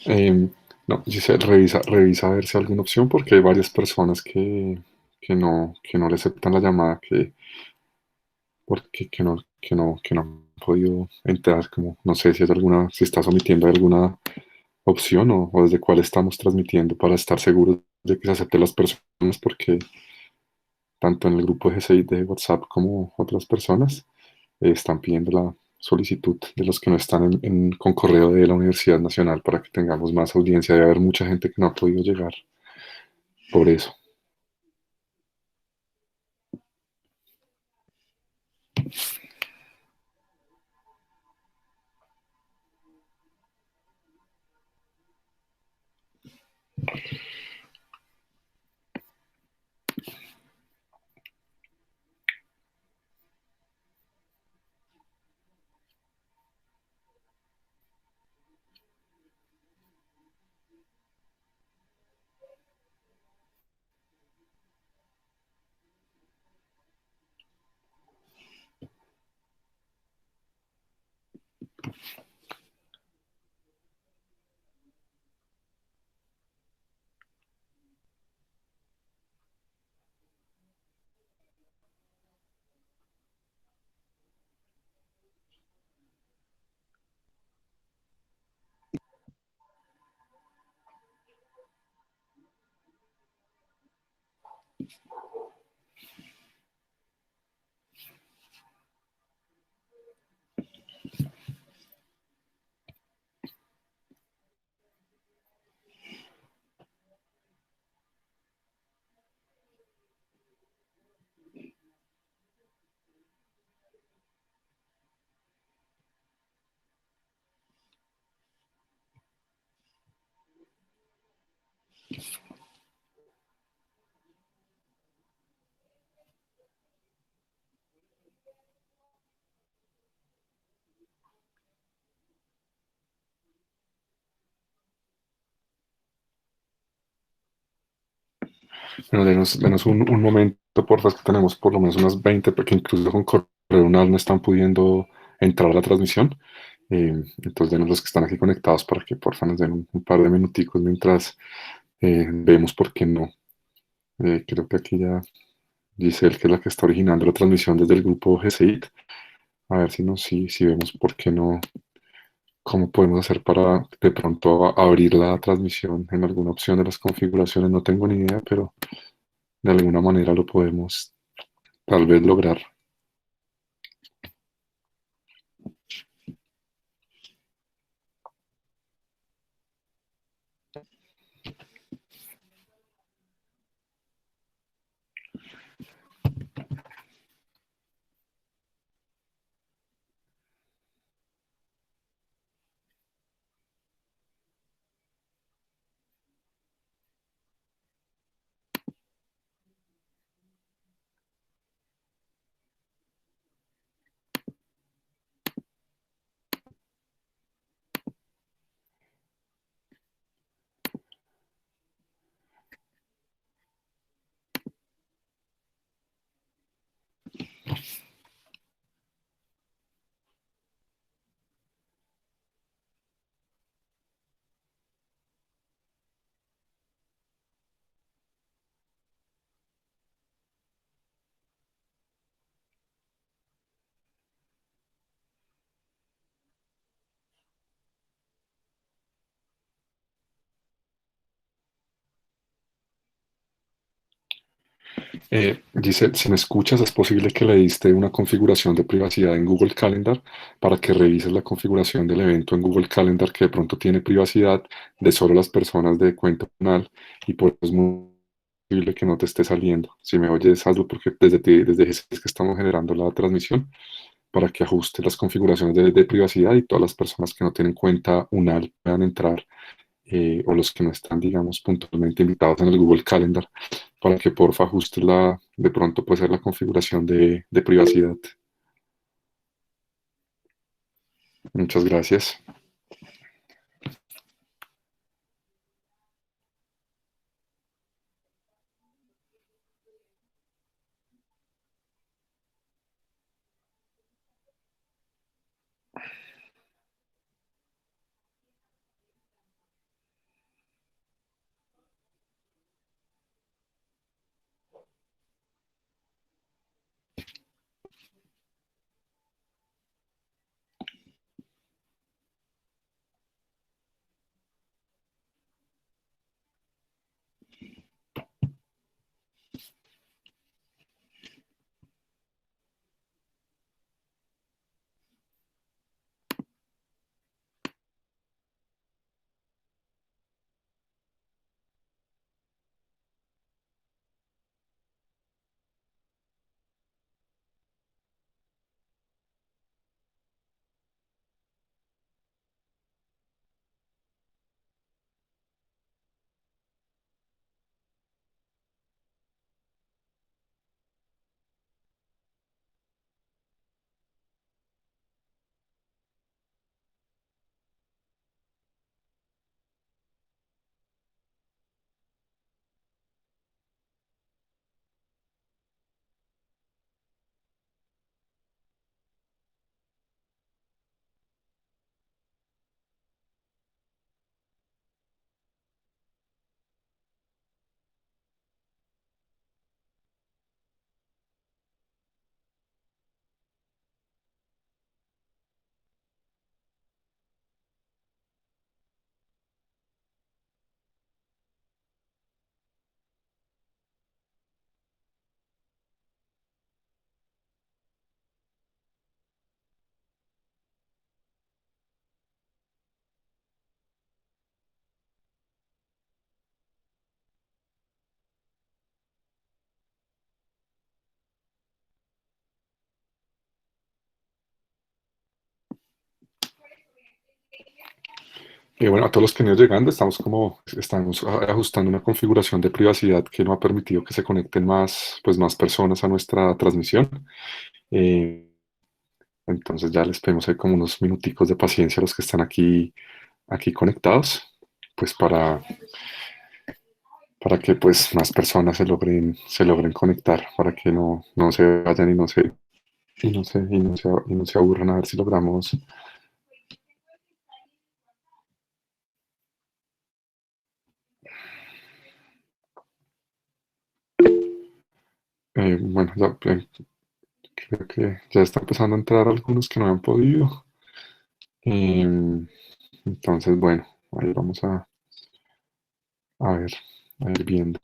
Em, no, Giselle, revisa a ver si hay alguna opción porque hay varias personas que no le aceptan la llamada, porque que no han podido entrar, como no sé si hay alguna, si estás omitiendo alguna opción o desde cuál estamos transmitiendo para estar seguros de que se acepten las personas, porque tanto en el grupo de GCI de WhatsApp como otras personas están pidiendo la solicitud de los que no están con correo de la Universidad Nacional para que tengamos más audiencia. Debe haber mucha gente que no ha podido llegar por eso. Bueno, denos un momento, por favor, que tenemos por lo menos unas 20, porque incluso con correo no están pudiendo entrar a la transmisión. Entonces, denos los que están aquí conectados para que por favor nos den un par de minuticos mientras vemos por qué no. Creo que aquí ya Giselle, que es la que está originando la transmisión desde el grupo GCIT. A ver si vemos por qué no, cómo podemos hacer para de pronto abrir la transmisión en alguna opción de las configuraciones. No tengo ni idea, pero de alguna manera lo podemos tal vez lograr. Giselle, si me escuchas, es posible que le diste una configuración de privacidad en Google Calendar para que revises la configuración del evento en Google Calendar que de pronto tiene privacidad de solo las personas de cuenta personal y por eso es muy posible que no te esté saliendo. Si me oyes, hazlo porque desde ese es que estamos generando la transmisión para que ajuste las configuraciones de privacidad y todas las personas que no tienen cuenta UNAL puedan entrar o los que no están, digamos, puntualmente invitados en el Google Calendar, para que porfa ajuste de pronto puede ser la configuración de privacidad. Muchas gracias. Bueno, a todos los que han ido llegando, estamos ajustando una configuración de privacidad que no ha permitido que se conecten más personas a nuestra transmisión. Eh, entonces ya les pedimos ahí como unos minuticos de paciencia a los que están aquí conectados, pues para que pues más personas se logren conectar, para que no se vayan y no se aburran, a ver si logramos. Bueno, creo que ya está empezando a entrar algunos que no han podido. Entonces, bueno, ahí vamos a ver, a ir viendo.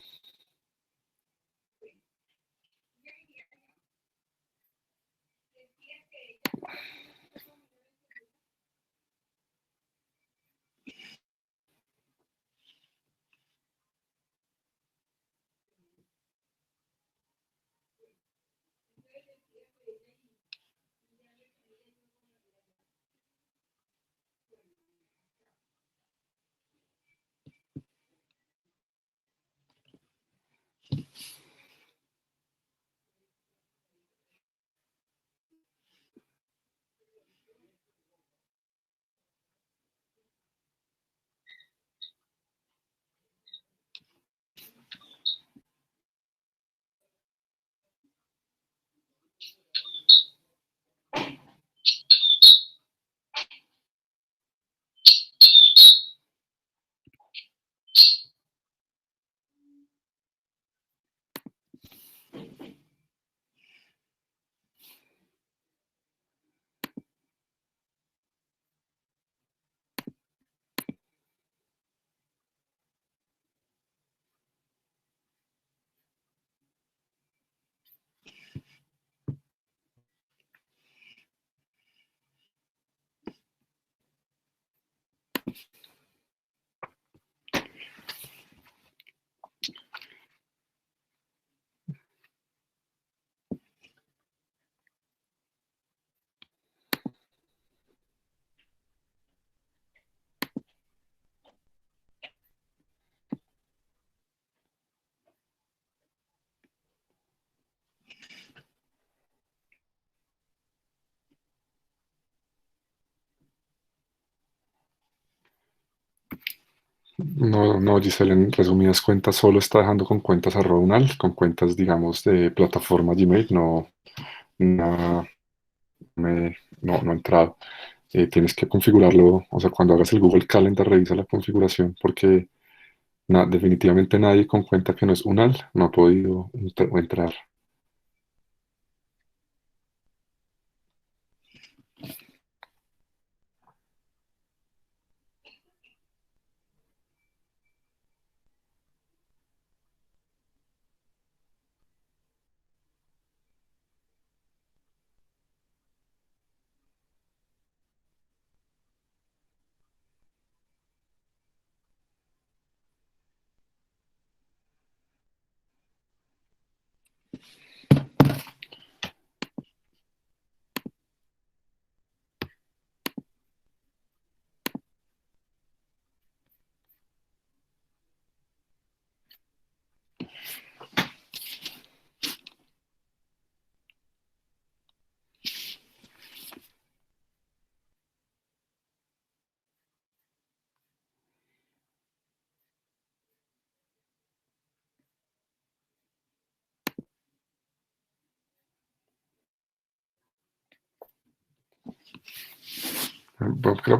No, no, Giselle, en resumidas cuentas, solo está dejando con cuentas @unal, con cuentas, digamos, de plataforma Gmail, no, no ha entrado. Tienes que configurarlo, o sea, cuando hagas el Google Calendar, revisa la configuración, porque definitivamente nadie con cuenta que no es unal no ha podido entrar.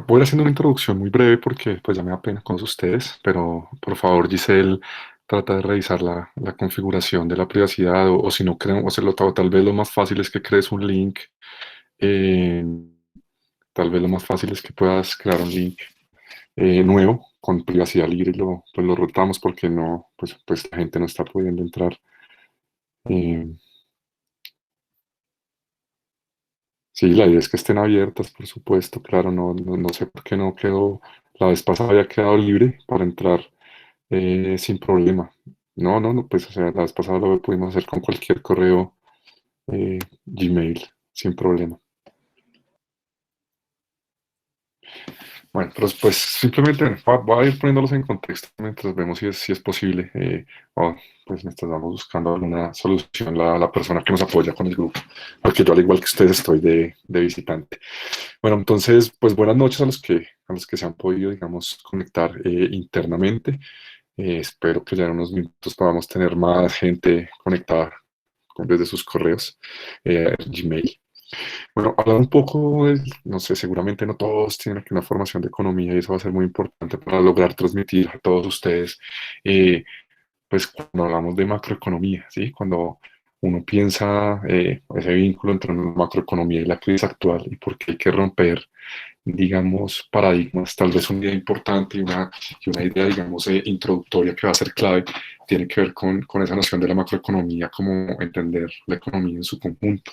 Voy haciendo una introducción muy breve porque pues ya me da pena con ustedes, pero por favor, Giselle, trata de revisar la configuración de la privacidad o si no creen, o tal vez lo más fácil es que crees un link, eh, tal vez lo más fácil es que puedas crear un link nuevo con privacidad libre y pues lo rotamos porque no, pues la gente no está pudiendo entrar. Eh, Sí, la idea es que estén abiertas, por supuesto, claro, no sé por qué no quedó, la vez pasada había quedado libre para entrar sin problema. No, pues o sea, la vez pasada lo pudimos hacer con cualquier correo Gmail, sin problema. Bueno, pero pues simplemente voy a ir poniéndolos en contexto mientras vemos si es posible. O, pues mientras vamos buscando alguna solución la persona que nos apoya con el grupo, porque yo al igual que ustedes estoy de visitante. Bueno, entonces, pues buenas noches a los que se han podido, digamos, conectar internamente. Espero que ya en unos minutos podamos tener más gente conectada desde sus correos, Gmail. Bueno, hablar un poco, no sé, seguramente no todos tienen aquí una formación de economía y eso va a ser muy importante para lograr transmitir a todos ustedes, eh, pues cuando hablamos de macroeconomía, ¿sí? Cuando uno piensa ese vínculo entre la macroeconomía y la crisis actual y por qué hay que romper, digamos, paradigmas, tal vez una idea importante y una idea, digamos, introductoria que va a ser clave, tiene que ver con esa noción de la macroeconomía, como entender la economía en su conjunto.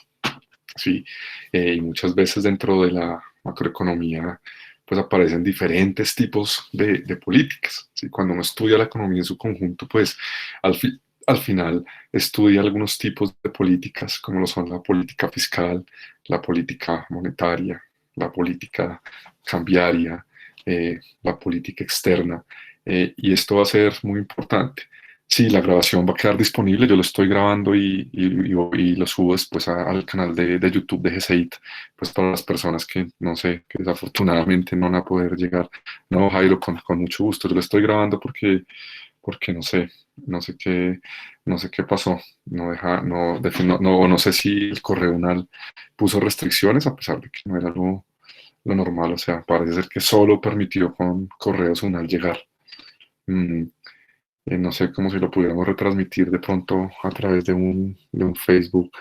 Sí, y muchas veces dentro de la macroeconomía pues aparecen diferentes tipos de políticas. ¿Sí? Cuando uno estudia la economía en su conjunto, pues al, fi- al final estudia algunos tipos de políticas, como lo son la política fiscal, la política monetaria, la política cambiaria, la política externa, y esto va a ser muy importante. Sí, la grabación va a quedar disponible. Yo lo estoy grabando y lo subo después al canal de YouTube de GCIT, pues para las personas que, no sé, que desafortunadamente no van a poder llegar. No, Jairo, con mucho gusto. Yo lo estoy grabando porque no sé no sé qué pasó. No deja, no, no sé si el correo unal puso restricciones a pesar de que no era lo normal. O sea, parece ser que solo permitió con correos unal llegar. Mm, no sé cómo si lo pudiéramos retransmitir de pronto a través de un Facebook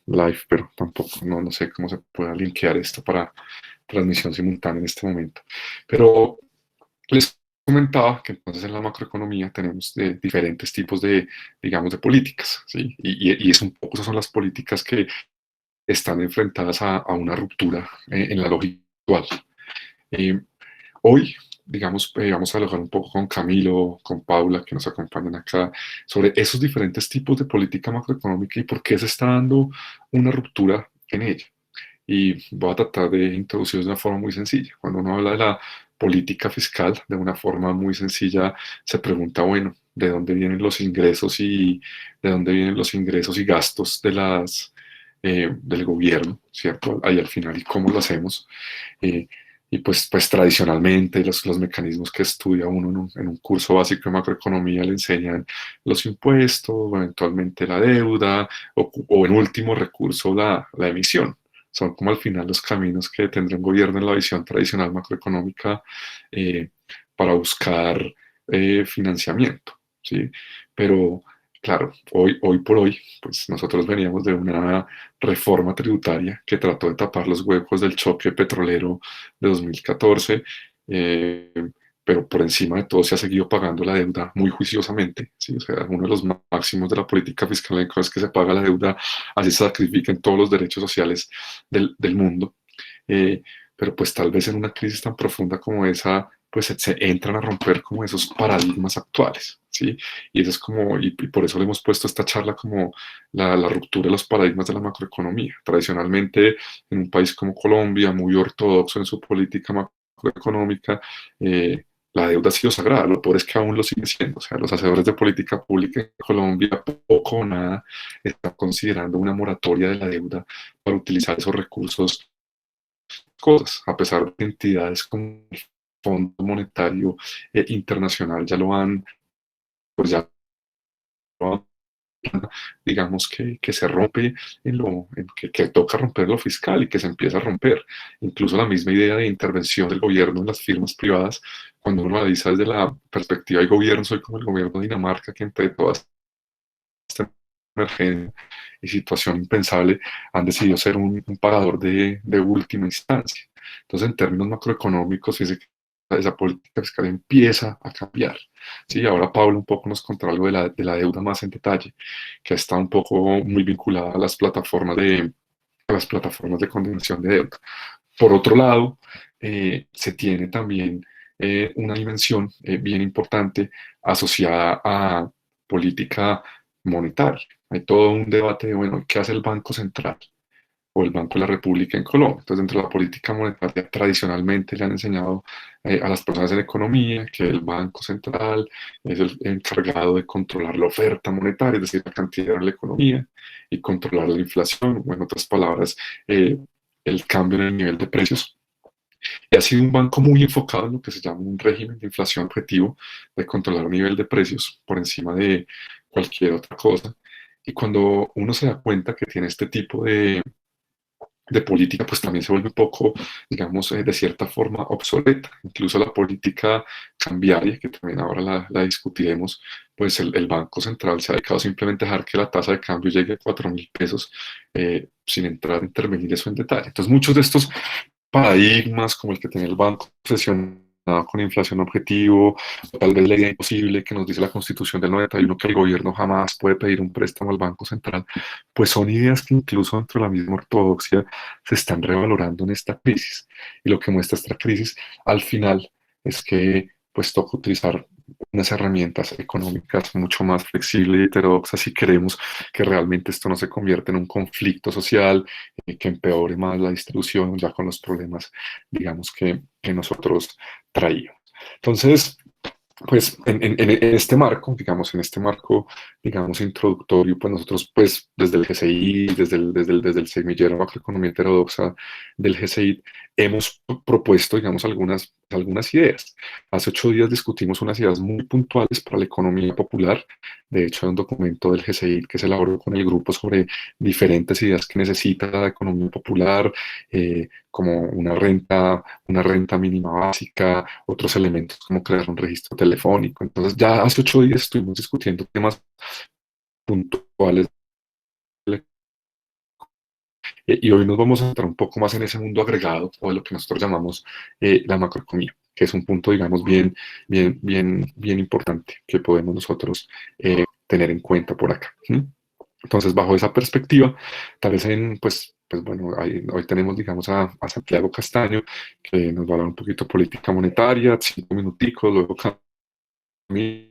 Live, pero tampoco, no sé cómo se pueda linkear esto para transmisión simultánea en este momento. Pero les comentaba que entonces en la macroeconomía tenemos diferentes tipos digamos, de políticas, ¿sí? Y es un poco, esas son las políticas que están enfrentadas a una ruptura en la lógica actual. Eh, Hoy, digamos, vamos a dialogar un poco con Camilo, con Paula, que nos acompañan acá, sobre esos diferentes tipos de política macroeconómica y por qué se está dando una ruptura en ella. Y voy a tratar de introducirlos de una forma muy sencilla. Cuando uno habla de la política fiscal, de una forma muy sencilla, se pregunta, bueno, ¿de dónde vienen los ingresos de dónde vienen los ingresos y gastos del gobierno, ¿cierto? Ahí al final, ¿y cómo lo hacemos? Eh, y pues tradicionalmente los mecanismos que estudia uno en un curso básico de macroeconomía le enseñan los impuestos, o eventualmente la deuda, o en último recurso la emisión. Son como al final los caminos que tendrá un gobierno en la visión tradicional macroeconómica eh, para buscar financiamiento, ¿sí? Pero claro, hoy por hoy, pues nosotros veníamos de una reforma tributaria que trató de tapar los huecos del choque petrolero de 2014, eh, pero por encima de todo se ha seguido pagando la deuda muy juiciosamente, ¿sí? O sea, uno de los máximos de la política fiscal es que se paga la deuda, así se sacrifiquen todos los derechos sociales del mundo. Eh, pero pues tal vez en una crisis tan profunda como esa, pues se entran a romper como esos paradigmas actuales, ¿sí? Y eso es como, y por eso le hemos puesto esta charla como la ruptura de los paradigmas de la macroeconomía. Tradicionalmente, en un país como Colombia, muy ortodoxo en su política macroeconómica, la deuda ha sido sagrada, lo peor es que aún lo sigue siendo. O sea, los hacedores de política pública en Colombia poco o nada están considerando una moratoria de la deuda para utilizar esos recursos cosas, a pesar de que entidades como el Fondo Monetario Internacional ya lo han, pues ya lo han, digamos que se rompe que toca romper lo fiscal y que se empieza a romper. Incluso la misma idea de intervención del gobierno en las firmas privadas, cuando uno analiza desde la perspectiva del gobierno, soy como el gobierno de Dinamarca, que entre todas esta emergencia y situación impensable han decidido ser un pagador de última instancia. Entonces, en términos macroeconómicos, fíjese que esa política fiscal empieza a cambiar. Sí, ahora Pablo un poco nos contará algo de la deuda más en detalle, que está un poco muy vinculada a a las plataformas de condenación de deuda. Por otro lado, se tiene también una dimensión bien importante asociada a política monetaria. Hay todo un debate de, bueno, ¿qué hace el Banco Central? o el Banco de la República en Colombia. Entonces, dentro de la política monetaria, tradicionalmente le han enseñado a las personas en economía que el Banco Central es el encargado de controlar la oferta monetaria, es decir, la cantidad de la economía, y controlar la inflación, o en otras palabras, el cambio en el nivel de precios. Y ha sido un banco muy enfocado en lo que se llama un régimen de inflación objetivo, de controlar el nivel de precios por encima de cualquier otra cosa. Y cuando uno se da cuenta que tiene este tipo de política, pues también se vuelve un poco, digamos, de cierta forma obsoleta. Incluso la política cambiaria, que también ahora la discutiremos, pues el Banco Central se ha dedicado simplemente a dejar que la tasa de cambio llegue a 4.000 pesos, sin entrar a intervenir eso en detalle. Entonces, muchos de estos paradigmas, como el que tiene el banco obsesionado con inflación objetivo, o tal vez la idea imposible que nos dice la Constitución del 91, que el gobierno jamás puede pedir un préstamo al Banco Central, pues son ideas que incluso dentro de la misma ortodoxia se están revalorando en esta crisis. Y lo que muestra esta crisis al final es que pues toca utilizar unas herramientas económicas mucho más flexibles y heterodoxas si queremos que realmente esto no se convierta en un conflicto social, que empeore más la distribución ya con los problemas, digamos, que nosotros traíamos. Entonces, pues en este marco, digamos, introductorio, pues nosotros, pues desde el GCI, desde el semillero macroeconomía heterodoxa del GCI, hemos propuesto, digamos, algunas ideas. Hace 8 días discutimos unas ideas muy puntuales para la economía popular. De hecho, hay un documento del GCI que se elaboró con el grupo sobre diferentes ideas que necesita la economía popular, como una renta mínima básica, otros elementos como crear un registro telefónico. Entonces, ya hace 8 días estuvimos discutiendo temas puntuales, y hoy nos vamos a entrar un poco más en ese mundo agregado o de lo que nosotros llamamos la macroeconomía, que es un punto, digamos, bien, bien, bien, bien importante que podemos nosotros tener en cuenta por acá. ¿Sí? Entonces, bajo esa perspectiva, tal vez pues bueno, hoy tenemos, digamos, a Santiago Castaño, que nos va a hablar un poquito de política monetaria, 5 minuticos, luego Camilo.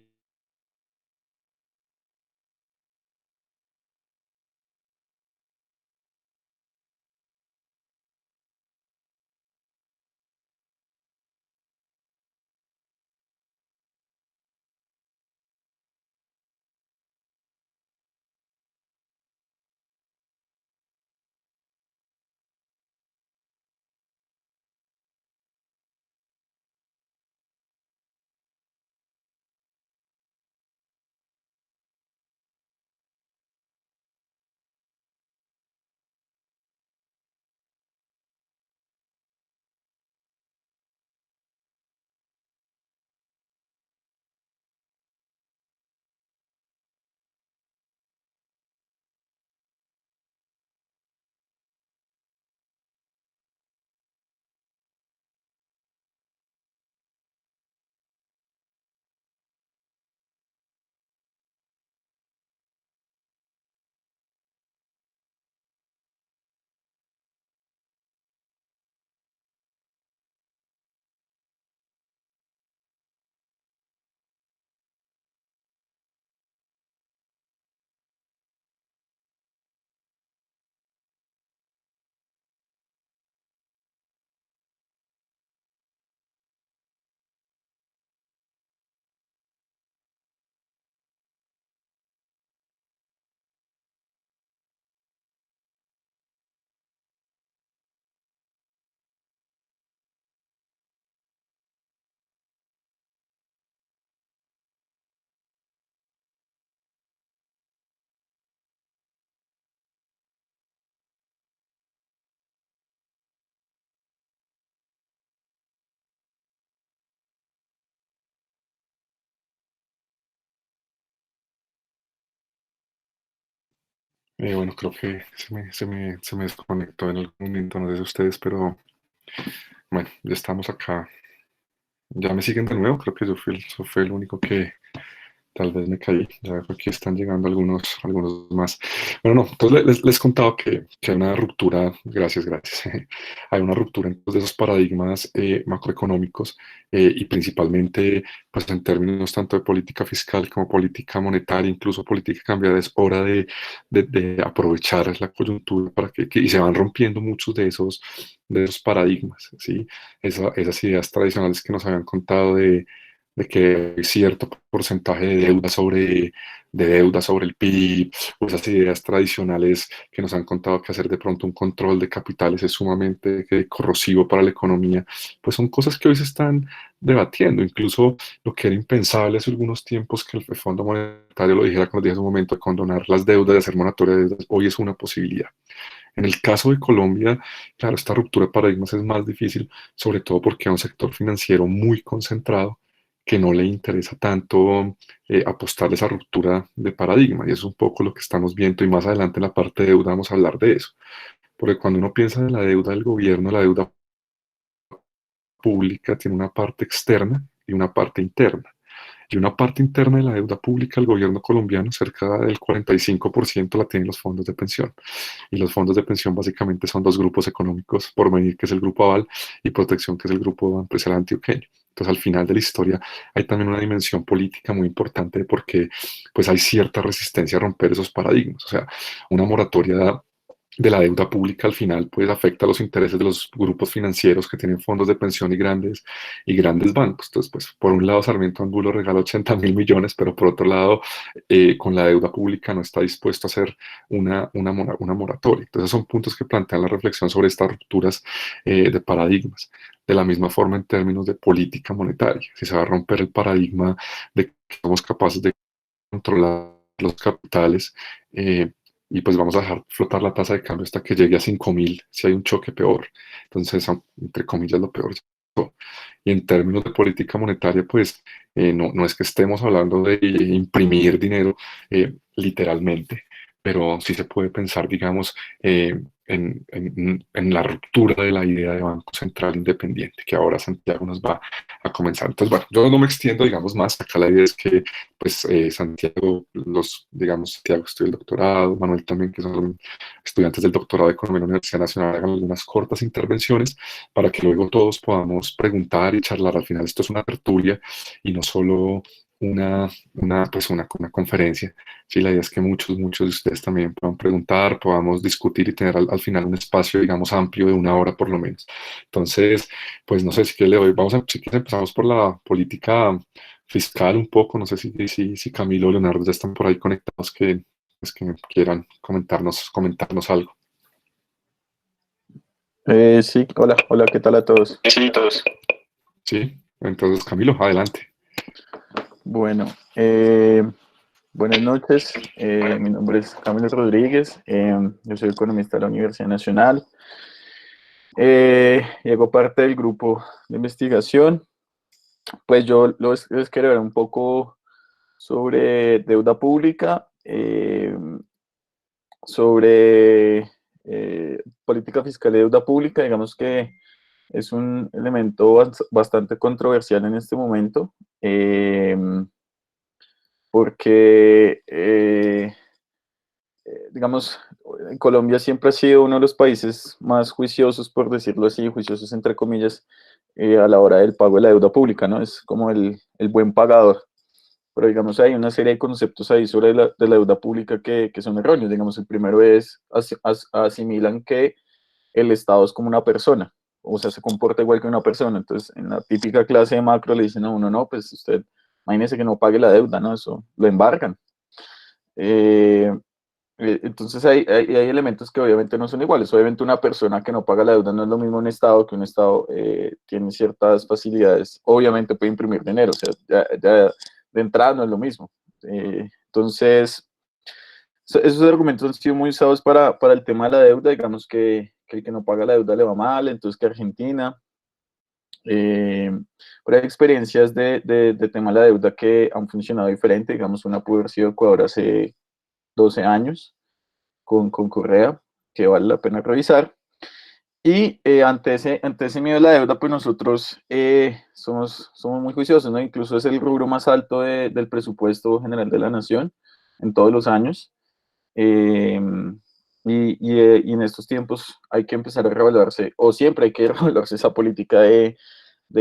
Bueno, creo que se me desconectó en algún momento, no sé si ustedes, pero bueno, ya estamos acá. Ya me siguen de nuevo, creo que yo fui el único que tal vez me caí, ya veo que aquí están llegando algunos más. Bueno, no, entonces les contaba que hay una ruptura, gracias, hay una ruptura entonces, de esos paradigmas macroeconómicos y principalmente pues en términos tanto de política fiscal como política monetaria, incluso política cambiaria, es hora de aprovechar la coyuntura para y se van rompiendo muchos de esos paradigmas, ¿sí? Esas ideas tradicionales que nos habían contado de que hay cierto porcentaje de deuda sobre el PIB, o esas ideas tradicionales que nos han contado que hacer de pronto un control de capitales es sumamente corrosivo para la economía, pues son cosas que hoy se están debatiendo. Incluso lo que era impensable hace algunos tiempos que el Fondo Monetario lo dijera, cuando dije hace un momento, de condonar las deudas, de hacer moratoria de deudas, hoy es una posibilidad. En el caso de Colombia, claro, esta ruptura de paradigmas es más difícil, sobre todo porque hay un sector financiero muy concentrado que no le interesa tanto apostar a esa ruptura de paradigma. Y eso es un poco lo que estamos viendo. Y más adelante en la parte de deuda vamos a hablar de eso. Porque cuando uno piensa en la deuda del gobierno, la deuda pública tiene una parte externa y una parte interna. Y una parte interna de la deuda pública del gobierno colombiano, cerca del 45%, la tienen los fondos de pensión. Y los fondos de pensión básicamente son dos grupos económicos, Porvenir, que es el grupo Aval, y Protección, que es el grupo empresarial antioqueño. Entonces, al final de la historia hay también una dimensión política muy importante porque pues, hay cierta resistencia a romper esos paradigmas. O sea, una moratoria de la deuda pública al final pues afecta los intereses de los grupos financieros que tienen fondos de pensión y grandes bancos. Entonces, pues por un lado Sarmiento Angulo regala 80.000 millones, pero por otro lado con la deuda pública no está dispuesto a hacer una moratoria. Entonces son puntos que plantean la reflexión sobre estas rupturas de paradigmas. De la misma forma en términos de política monetaria, si se va a romper el paradigma de que somos capaces de controlar los capitales, y pues vamos a dejar flotar la tasa de cambio hasta que llegue a 5.000 si hay un choque peor. Entonces, entre comillas, lo peor. Y en términos de política monetaria, pues no es que estemos hablando de imprimir dinero literalmente, pero sí se puede pensar, digamos, en la ruptura de la idea de Banco Central Independiente, que ahora Santiago nos va a comenzar. Entonces, bueno, yo no me extiendo, digamos, más. Acá la idea es que, pues, Santiago, digamos, Santiago estudia el doctorado, Manuel también, que son estudiantes del doctorado de Economía en la Universidad Nacional, hagan algunas cortas intervenciones para que luego todos podamos preguntar y charlar. Al final esto es una tertulia y no solo una conferencia. Sí, la idea es que muchos de ustedes también puedan preguntar, podamos discutir y tener al final un espacio, digamos, amplio de una hora por lo menos. Entonces, pues no sé si que le doy, si quieres empezamos por la política fiscal un poco, no sé si Camilo o Leonardo ya están por ahí conectados que quieran comentarnos algo. Sí, hola, ¿qué tal a todos? Sí, todos. Sí, entonces Camilo, adelante. Bueno, buenas noches. Mi nombre es Camilo Rodríguez. Yo soy economista de la Universidad Nacional. Y hago parte del grupo de investigación. Pues yo les quiero hablar un poco sobre deuda pública, sobre política fiscal y deuda pública. Digamos que es un elemento bastante controversial en este momento, porque, digamos, Colombia siempre ha sido uno de los países más juiciosos, por decirlo así, juiciosos entre comillas, a la hora del pago de la deuda pública, ¿no? Es como el buen pagador. Pero digamos, hay una serie de conceptos ahí sobre de la deuda pública que son erróneos. Digamos, el primero es, asimilan que el Estado es como una persona, o sea, se comporta igual que una persona. Entonces, en la típica clase de macro le dicen a uno, no, pues usted, imagínese que no pague la deuda, ¿no? Eso lo embargan. Eh, entonces, hay elementos que obviamente no son iguales. Obviamente, una persona que no paga la deuda no es lo mismo un Estado, que un Estado tiene ciertas facilidades. Obviamente puede imprimir dinero, o sea, ya de entrada no es lo mismo. Entonces, esos argumentos han sido muy usados para el tema de la deuda. Digamos que el que no paga la deuda le va mal, entonces que Argentina. Eh, pero hay experiencias de tema de la deuda que han funcionado diferente. Digamos, una pudo haber sido Ecuador hace 12 años con Correa, que vale la pena revisar. Y ante ese miedo a la deuda, pues nosotros somos muy juiciosos, ¿no? Incluso es el rubro más alto del presupuesto general de la nación en todos los años. Eh, y en estos tiempos hay que empezar a revaluarse, o siempre hay que revaluarse esa política de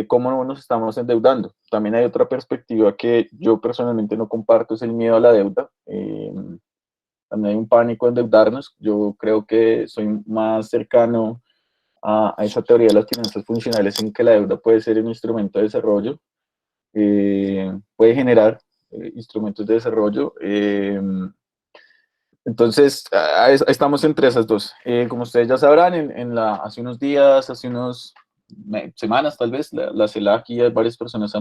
cómo nos estamos endeudando. También hay otra perspectiva que yo personalmente no comparto, es el miedo a la deuda. También hay un pánico a endeudarnos. Yo creo que soy más cercano a esa teoría de las finanzas funcionales en que la deuda puede ser un instrumento de desarrollo, puede generar instrumentos de desarrollo. Entonces, estamos entre esas dos. Como ustedes ya sabrán, hace unos días, hace unos semanas tal vez, la CELAC y varias personas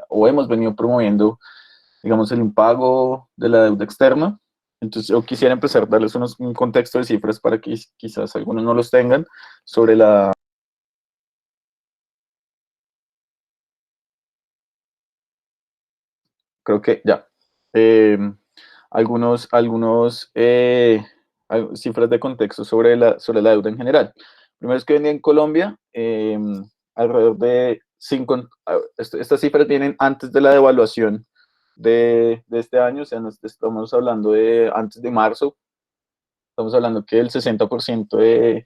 o hemos venido promoviendo, digamos, el impago de la deuda externa. Entonces, yo quisiera empezar a darles un contexto de cifras para que quizás algunos no los tengan sobre la... Creo que ya. Eh, cifras de contexto sobre la deuda en general. Primero es que en Colombia, alrededor de estas cifras vienen antes de la devaluación de este año, o sea, estamos hablando de antes de marzo. Estamos hablando que el 60% del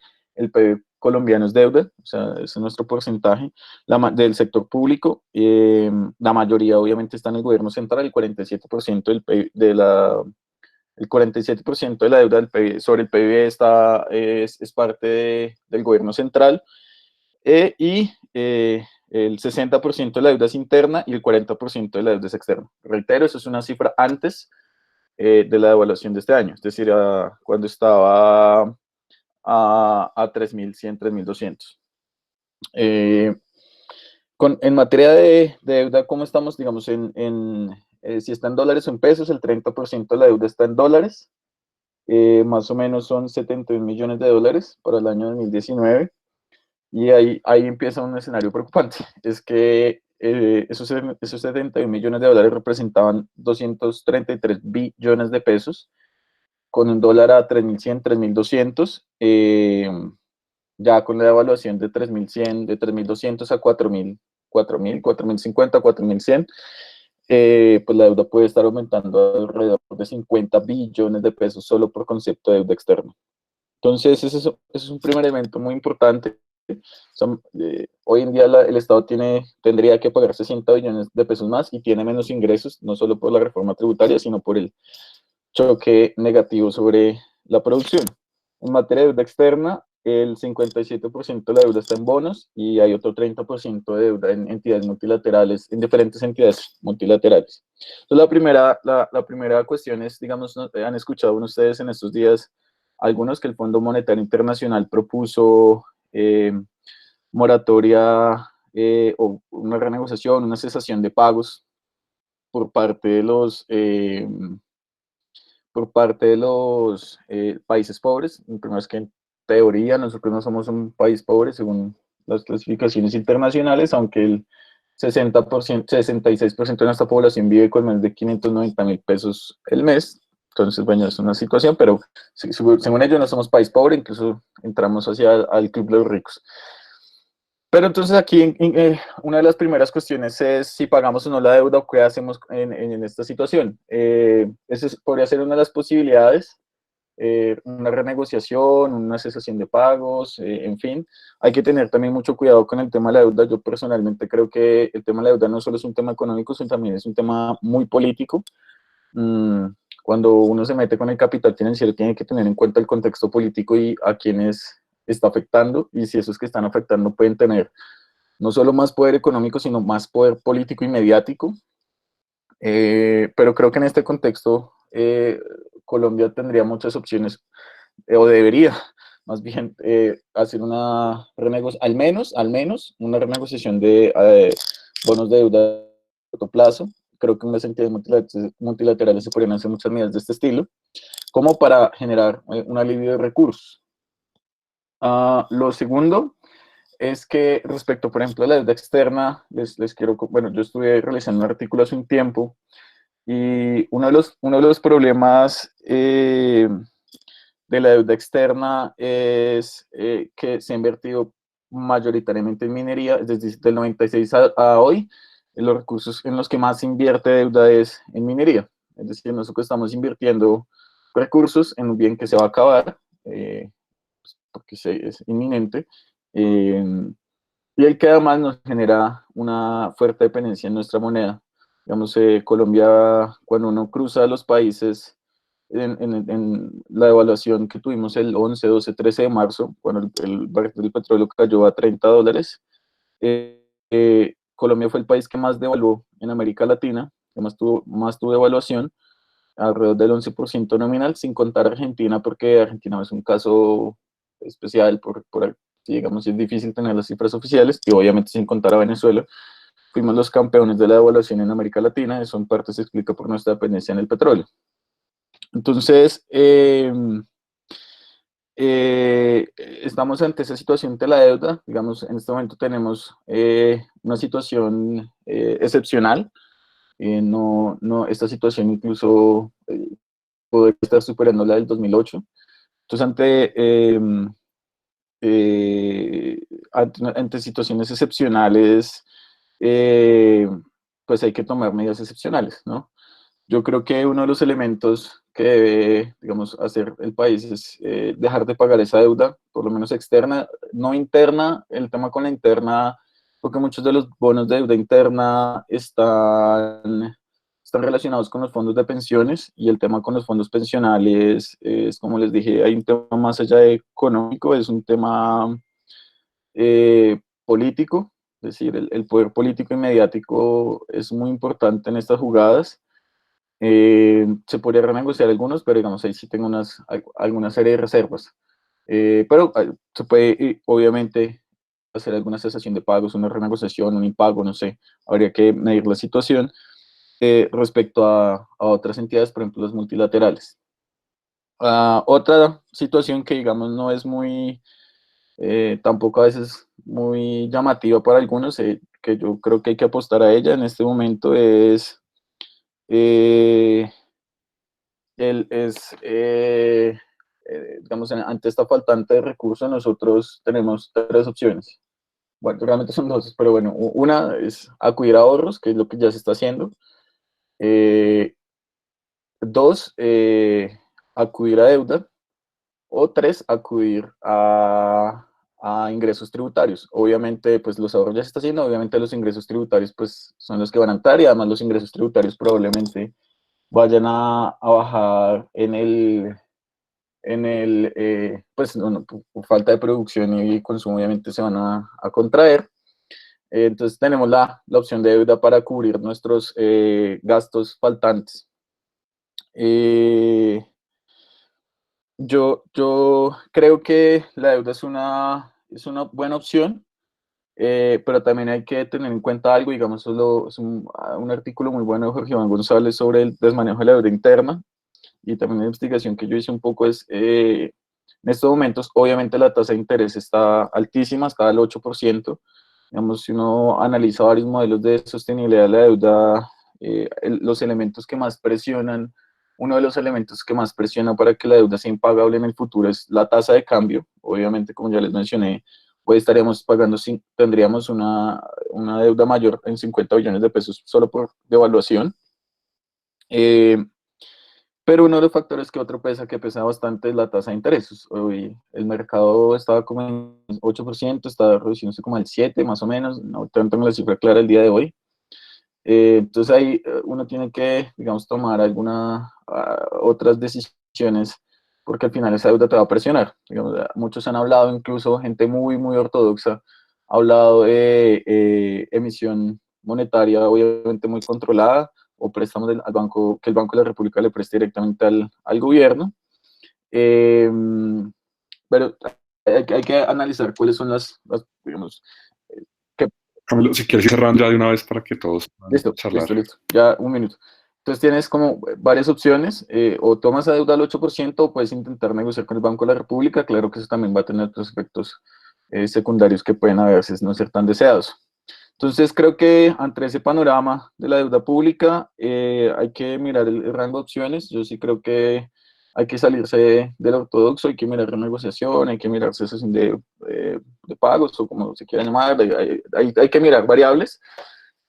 PIB colombiano es deuda, o sea, ese es nuestro porcentaje del sector público. La mayoría obviamente está en el gobierno central, el 47% del PIB, el 47% de la deuda del PIB, sobre el PIB es parte del gobierno central, el 60% de la deuda es interna y el 40% de la deuda es externa. Reitero, eso es una cifra antes de la devaluación de este año, es decir, cuando estaba a 3.100, 3.200. Eh, en materia de deuda, ¿cómo estamos? Digamos, si está en dólares o en pesos, el 30% de la deuda está en dólares, más o menos son 71 millones de dólares para el año 2019. Y ahí empieza un escenario preocupante. Es que esos 71 millones de dólares representaban 233 billones de pesos, con un dólar a 3.100, 3.200. Ya con la devaluación de 3.100, de 3.200 a 4.050, 4.100, pues la deuda puede estar aumentando alrededor de 50 billones de pesos solo por concepto de deuda externa. Entonces, ese es un primer elemento muy importante. Hoy en día el Estado tendría que pagar 60 billones de pesos más y tiene menos ingresos, no solo por la reforma tributaria, sino por el choque negativo sobre la producción. En materia de deuda externa, el 57% de la deuda está en bonos y hay otro 30% de deuda en entidades multilaterales, en diferentes entidades multilaterales. Entonces, la primera cuestión es, digamos, ¿han escuchado ustedes en estos días algunos que el Fondo Monetario Internacional propuso moratoria o una renegociación, una cesación de pagos por parte de los países pobres? El primero es que en teoría nosotros no somos un país pobre según las clasificaciones internacionales, aunque el 60%, 66% de nuestra población vive con menos de 590.000 pesos el mes. Entonces, bueno, es una situación, pero según ellos no somos país pobre, incluso entramos hacia al club de los ricos. Pero entonces aquí una de las primeras cuestiones es si pagamos o no la deuda o qué hacemos en esta situación. Esa podría ser una de las posibilidades, una renegociación, una cesación de pagos, en fin. Hay que tener también mucho cuidado con el tema de la deuda. Yo personalmente creo que el tema de la deuda no solo es un tema económico, sino también es un tema muy político. Mm, Cuando uno se mete con el capital financiero, tiene que tener en cuenta el contexto político y a quienes está afectando, y si esos que están afectando pueden tener no solo más poder económico, sino más poder político y mediático. Pero creo que en este contexto Colombia tendría muchas opciones, o debería más bien hacer al menos una renegociación de bonos de deuda a corto plazo. Creo que en las entidades multilaterales se podrían hacer muchas medidas de este estilo, como para generar un alivio de recursos. Lo segundo es que respecto, por ejemplo, a la deuda externa, bueno, yo estuve realizando un artículo hace un tiempo y uno de los problemas de la deuda externa es que se ha invertido mayoritariamente en minería, desde el 96 a hoy, los recursos en los que más se invierte deuda es en minería. Es decir, nosotros estamos invirtiendo recursos en un bien que se va a acabar, porque es inminente, eh, y el que además nos genera una fuerte dependencia en nuestra moneda. Digamos, Colombia, cuando uno cruza los países en la evaluación que tuvimos el 11, 12, 13 de marzo, cuando el barril del petróleo cayó a $30, Colombia fue el país que más devaluó en América Latina, que más tuvo devaluación, alrededor del 11% nominal, sin contar Argentina, porque Argentina es un caso especial, digamos, es difícil tener las cifras oficiales, y obviamente sin contar a Venezuela. Fuimos los campeones de la devaluación en América Latina, eso en parte se explica por nuestra dependencia en el petróleo. Entonces, estamos ante esa situación de la deuda. Digamos, en este momento tenemos una situación excepcional. Esta situación incluso puede estar superando la del 2008. Entonces, ante situaciones excepcionales, pues hay que tomar medidas excepcionales, ¿no? Yo creo que uno de los elementos que debe, digamos, hacer el país es dejar de pagar esa deuda, por lo menos externa, no interna. El tema con la interna, porque muchos de los bonos de deuda interna están relacionados con los fondos de pensiones, y el tema con los fondos pensionales es, como les dije, hay un tema más allá de económico, es un tema político, es decir, el poder político y mediático es muy importante en estas jugadas. Se podría renegociar algunos, pero digamos, ahí sí tengo alguna serie de reservas. Pero se puede, obviamente, hacer alguna cesación de pagos, una renegociación, un impago, no sé. Habría que medir la situación respecto a otras entidades, por ejemplo, las multilaterales. Otra situación que, digamos, no es tampoco a veces muy llamativa para algunos, que yo creo que hay que apostar a ella en este momento, eh, digamos, ante esta faltante de recursos, nosotros tenemos tres opciones. Bueno, realmente son dos, pero bueno, una es acudir a ahorros, que es lo que ya se está haciendo. Dos, acudir a deuda. O tres, acudir a ingresos tributarios. Obviamente, pues los ahorros ya se está haciendo, obviamente los ingresos tributarios pues son los que van a entrar, y además los ingresos tributarios probablemente vayan a bajar pues por falta de producción y consumo, obviamente se van a contraer. Entonces tenemos la opción de deuda para cubrir nuestros gastos faltantes. Yo creo que la deuda es una buena opción, pero también hay que tener en cuenta algo. Digamos, es un artículo muy bueno de Jorge Iván González sobre el desmanejo de la deuda interna, y también la investigación que yo hice un poco es, en estos momentos, obviamente la tasa de interés está altísima, está al 8%. Digamos, si uno analiza varios modelos de sostenibilidad de la deuda, los elementos que más presionan, uno de los elementos que más presiona para que la deuda sea impagable en el futuro es la tasa de cambio. Obviamente, como ya les mencioné, hoy estaríamos pagando, tendríamos una deuda mayor en 50 billones de pesos solo por devaluación. Pero uno de los factores que pesa bastante, es la tasa de interés. Hoy el mercado estaba como en 8%, está reduciéndose como al 7% más o menos. No tengo la cifra clara el día de hoy. Entonces ahí uno tiene que, digamos, tomar otras decisiones, porque al final esa deuda te va a presionar. Digamos, muchos han hablado, incluso gente muy, muy ortodoxa, ha hablado de emisión monetaria, obviamente muy controlada, o préstamos al banco, que el Banco de la República le preste directamente al gobierno. Pero hay que analizar cuáles son digamos, qué. Camilo, si quieres ir cerrando ya de una vez para que todos puedan Listo, charlar. listo, listo. Ya un minuto. Entonces tienes como varias opciones, o tomas la deuda al 8%, o puedes intentar negociar con el Banco de la República. Claro que eso también va a tener otros efectos secundarios que pueden a veces no ser tan deseados. Entonces creo que ante ese panorama de la deuda pública hay que mirar el rango de opciones. Yo sí creo que hay que salirse del ortodoxo, hay que mirar renegociación, hay que mirar cesación de pagos o como se quiera llamar, hay que mirar variables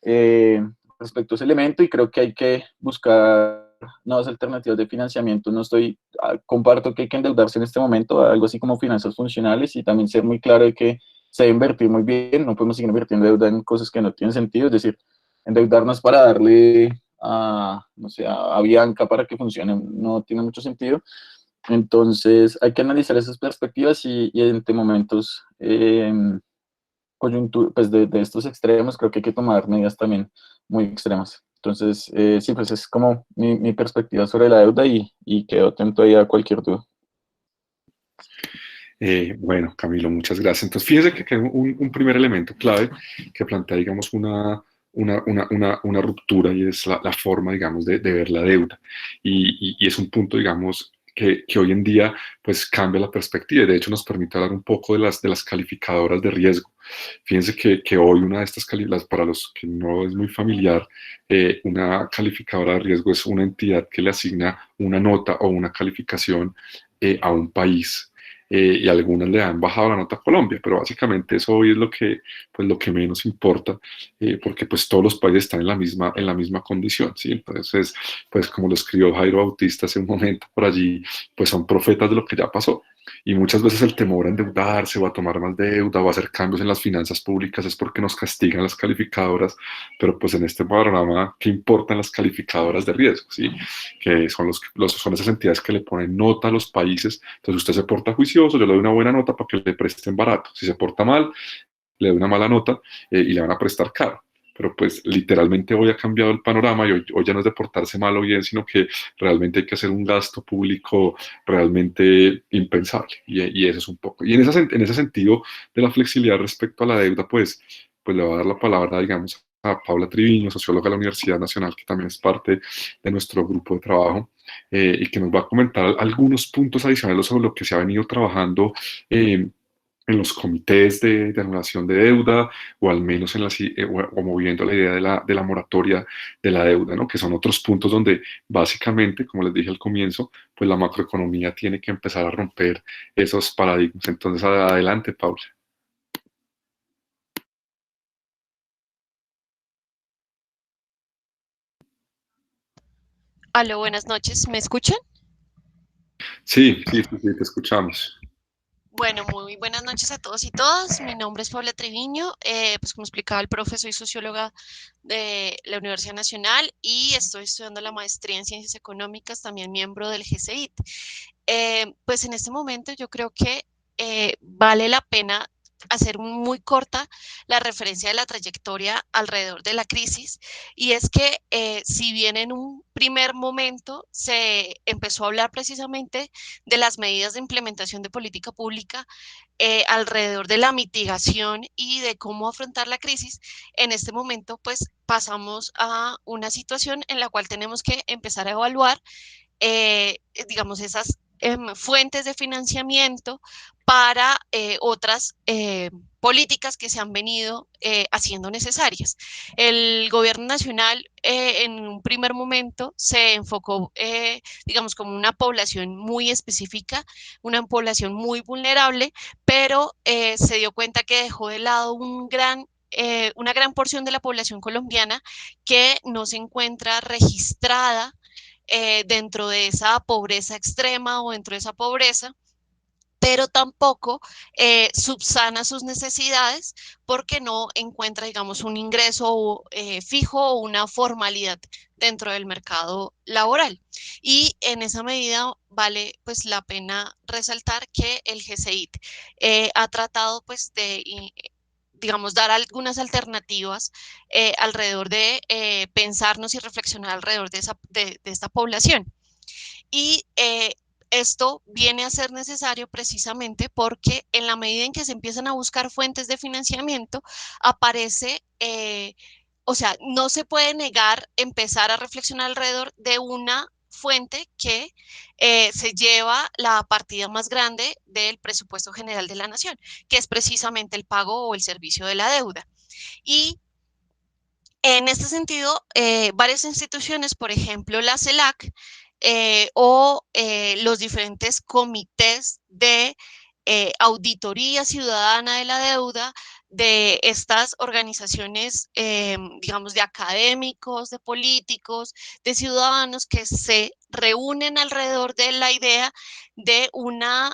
eh, respecto a ese elemento y creo que hay que buscar nuevas alternativas de financiamiento. No estoy, comparto que hay que endeudarse en este momento, algo así como finanzas funcionales y también ser muy claro de que se debe invertir muy bien, no podemos seguir invirtiendo deuda en cosas que no tienen sentido, es decir, endeudarnos para darle a, no sé, a Bianca para que funcione no tiene mucho sentido. Entonces hay que analizar esas perspectivas y entre momentos coyuntura, pues de estos extremos, creo que hay que tomar medidas también muy extremas. Entonces, sí, pues es como mi perspectiva sobre la deuda y quedo atento ahí a cualquier duda. Bueno, Camilo, muchas gracias. Entonces, fíjese que hay un primer elemento clave que plantea, digamos, una ruptura y es la forma, digamos, de ver la deuda. Y es un punto, digamos, que hoy en día, pues, cambia la perspectiva y de hecho nos permite hablar un poco de las calificadoras de riesgo. Fíjense que hoy una de estas calificadoras, para los que no es muy familiar, una calificadora de riesgo es una entidad que le asigna una nota o una calificación a un país y algunas le han bajado la nota a Colombia, pero básicamente eso hoy es pues, lo que menos importa, porque pues todos los países están en la misma condición, ¿sí? Entonces, pues como lo escribió Jairo Bautista hace un momento por allí, pues son profetas de lo que ya pasó. Y muchas veces el temor a endeudarse o a tomar más deuda o a hacer cambios en las finanzas públicas es porque nos castigan las calificadoras, pero pues en este panorama, ¿qué importan las calificadoras de riesgo? ¿Sí? Que son, son esas entidades que le ponen nota a los países. Entonces usted se porta juicioso, yo le doy una buena nota para que le presten barato. Si se porta mal, le doy una mala nota y le van a prestar caro. Pero pues literalmente hoy ha cambiado el panorama y hoy ya no es de portarse mal o bien, sino que realmente hay que hacer un gasto público realmente impensable. Y eso es un poco. Y en ese sentido de la flexibilidad respecto a la deuda, pues le voy a dar la palabra, digamos, a Paula Triviño, socióloga de la Universidad Nacional, que también es parte de nuestro grupo de trabajo, y que nos va a comentar algunos puntos adicionales sobre lo que se ha venido trabajando en los comités de anulación de deuda o al menos en o moviendo la idea de la moratoria de la deuda, ¿no? Que son otros puntos donde básicamente, como les dije al comienzo, pues la macroeconomía tiene que empezar a romper esos paradigmas. Entonces, adelante, Paula. Aló, buenas noches. ¿Me escuchan? Sí, te escuchamos. Bueno, muy buenas noches a todos y todas. Mi nombre es Paula Treviño. Pues como explicaba el profe, soy socióloga de la Universidad Nacional y estoy estudiando la maestría en Ciencias Económicas, también miembro del GCIT. Pues en este momento yo creo que vale la pena hacer muy corta la referencia de la trayectoria alrededor de la crisis y es que si bien en un primer momento se empezó a hablar precisamente de las medidas de implementación de política pública alrededor de la mitigación y de cómo afrontar la crisis, en este momento pues pasamos a una situación en la cual tenemos que empezar a evaluar digamos, esas fuentes de financiamiento para otras políticas que se han venido haciendo necesarias. El gobierno nacional en un primer momento se enfocó, digamos, como una población muy específica, una población muy vulnerable, pero se dio cuenta que dejó de lado una gran porción de la población colombiana que no se encuentra registrada dentro de esa pobreza extrema o dentro de esa pobreza, pero tampoco subsana sus necesidades porque no encuentra, digamos, un ingreso fijo o una formalidad dentro del mercado laboral. Y en esa medida vale pues la pena resaltar que el GCIT ha tratado pues de digamos, dar algunas alternativas alrededor de pensarnos y reflexionar alrededor de esta población. Y esto viene a ser necesario precisamente porque en la medida en que se empiezan a buscar fuentes de financiamiento, aparece, o sea, no se puede negar empezar a reflexionar alrededor de una fuente que se lleva la partida más grande del presupuesto general de la nación, que es precisamente el pago o el servicio de la deuda. Y en este sentido, varias instituciones, por ejemplo, la CELAC, o los diferentes comités de auditoría ciudadana de la deuda de estas organizaciones, digamos, de académicos, de políticos, de ciudadanos que se reúnen alrededor de la idea de una,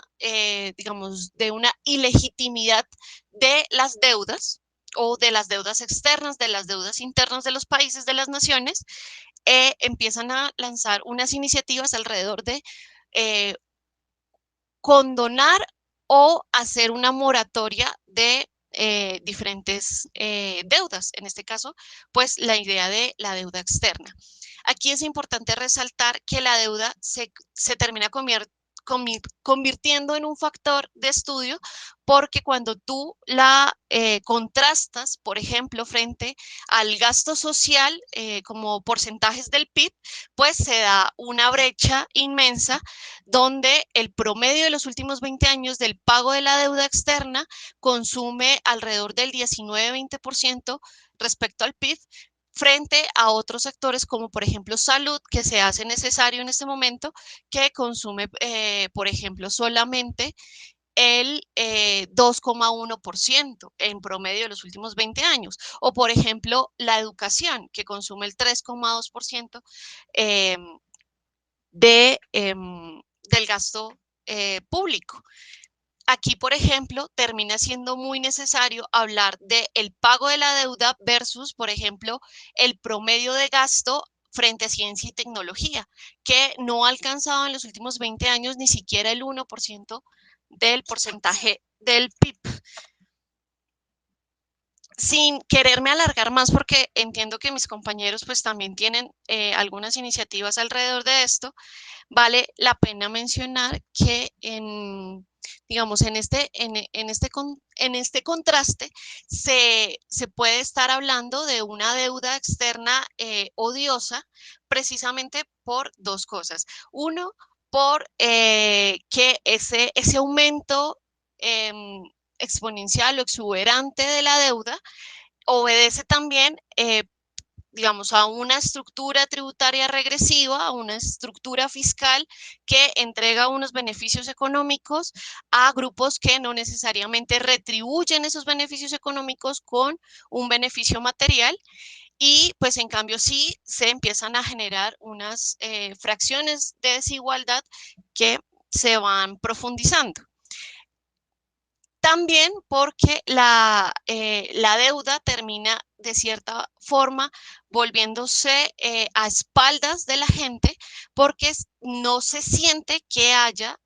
digamos, de una ilegitimidad de las deudas o de las deudas externas, de las deudas internas de los países, de las naciones, empiezan a lanzar unas iniciativas alrededor de eh, condonar o hacer una moratoria de diferentes deudas. En este caso, pues la idea de la deuda externa. Aquí es importante resaltar que la deuda se termina convirtiendo en un factor de estudio porque cuando tú la contrastas, por ejemplo, frente al gasto social como porcentajes del PIB, pues se da una brecha inmensa donde el promedio de los últimos 20 años del pago de la deuda externa consume alrededor del 19-20% respecto al PIB, frente a otros sectores como por ejemplo salud, que se hace necesario en este momento, que consume, por ejemplo, solamente el 2,1% en promedio de los últimos 20 años. O, por ejemplo, la educación, que consume el 3,2% eh, del gasto público. Aquí, por ejemplo, termina siendo muy necesario hablar del pago de la deuda versus, por ejemplo, el promedio de gasto frente a ciencia y tecnología, que no ha alcanzado en los últimos 20 años ni siquiera el 1% del porcentaje del PIB. Sin quererme alargar más, porque entiendo que mis compañeros pues también tienen algunas iniciativas alrededor de esto, vale la pena mencionar que digamos, en este contraste se puede estar hablando de una deuda externa odiosa precisamente por dos cosas. Uno, por que ese aumento exponencial o exuberante de la deuda obedece también digamos, a una estructura tributaria regresiva, a una estructura fiscal que entrega unos beneficios económicos a grupos que no necesariamente retribuyen esos beneficios económicos con un beneficio material y pues en cambio sí se empiezan a generar unas fracciones de desigualdad que se van profundizando. También porque la deuda termina de cierta forma volviéndose a espaldas de la gente porque no se siente que haya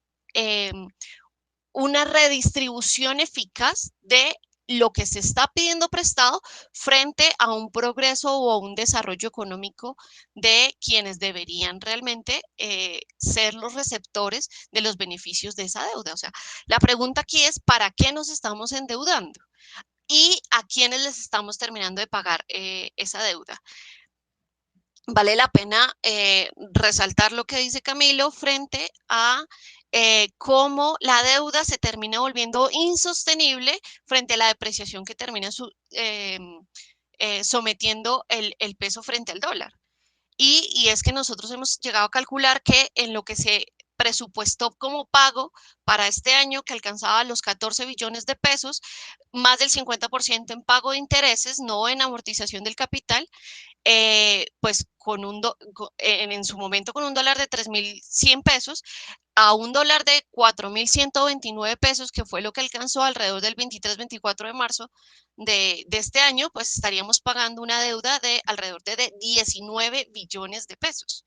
una redistribución eficaz de lo que se está pidiendo prestado frente a un progreso o a un desarrollo económico de quienes deberían realmente ser los receptores de los beneficios de esa deuda. O sea, la pregunta aquí es, ¿para qué nos estamos endeudando? ¿Y a quiénes les estamos terminando de pagar esa deuda? Vale la pena resaltar lo que dice Camilo frente a cómo la deuda se termina volviendo insostenible frente a la depreciación que termina sometiendo el peso frente al dólar. Y es que nosotros hemos llegado a calcular que en lo que se presupuestó como pago para este año, que alcanzaba los 14 billones de pesos, más del 50% en pago de intereses, no en amortización del capital, pues en su momento con un dólar de 3.100 pesos a un dólar de 4.129 pesos, que fue lo que alcanzó alrededor del 23-24 de marzo de este año, pues estaríamos pagando una deuda de alrededor de 19 billones de pesos.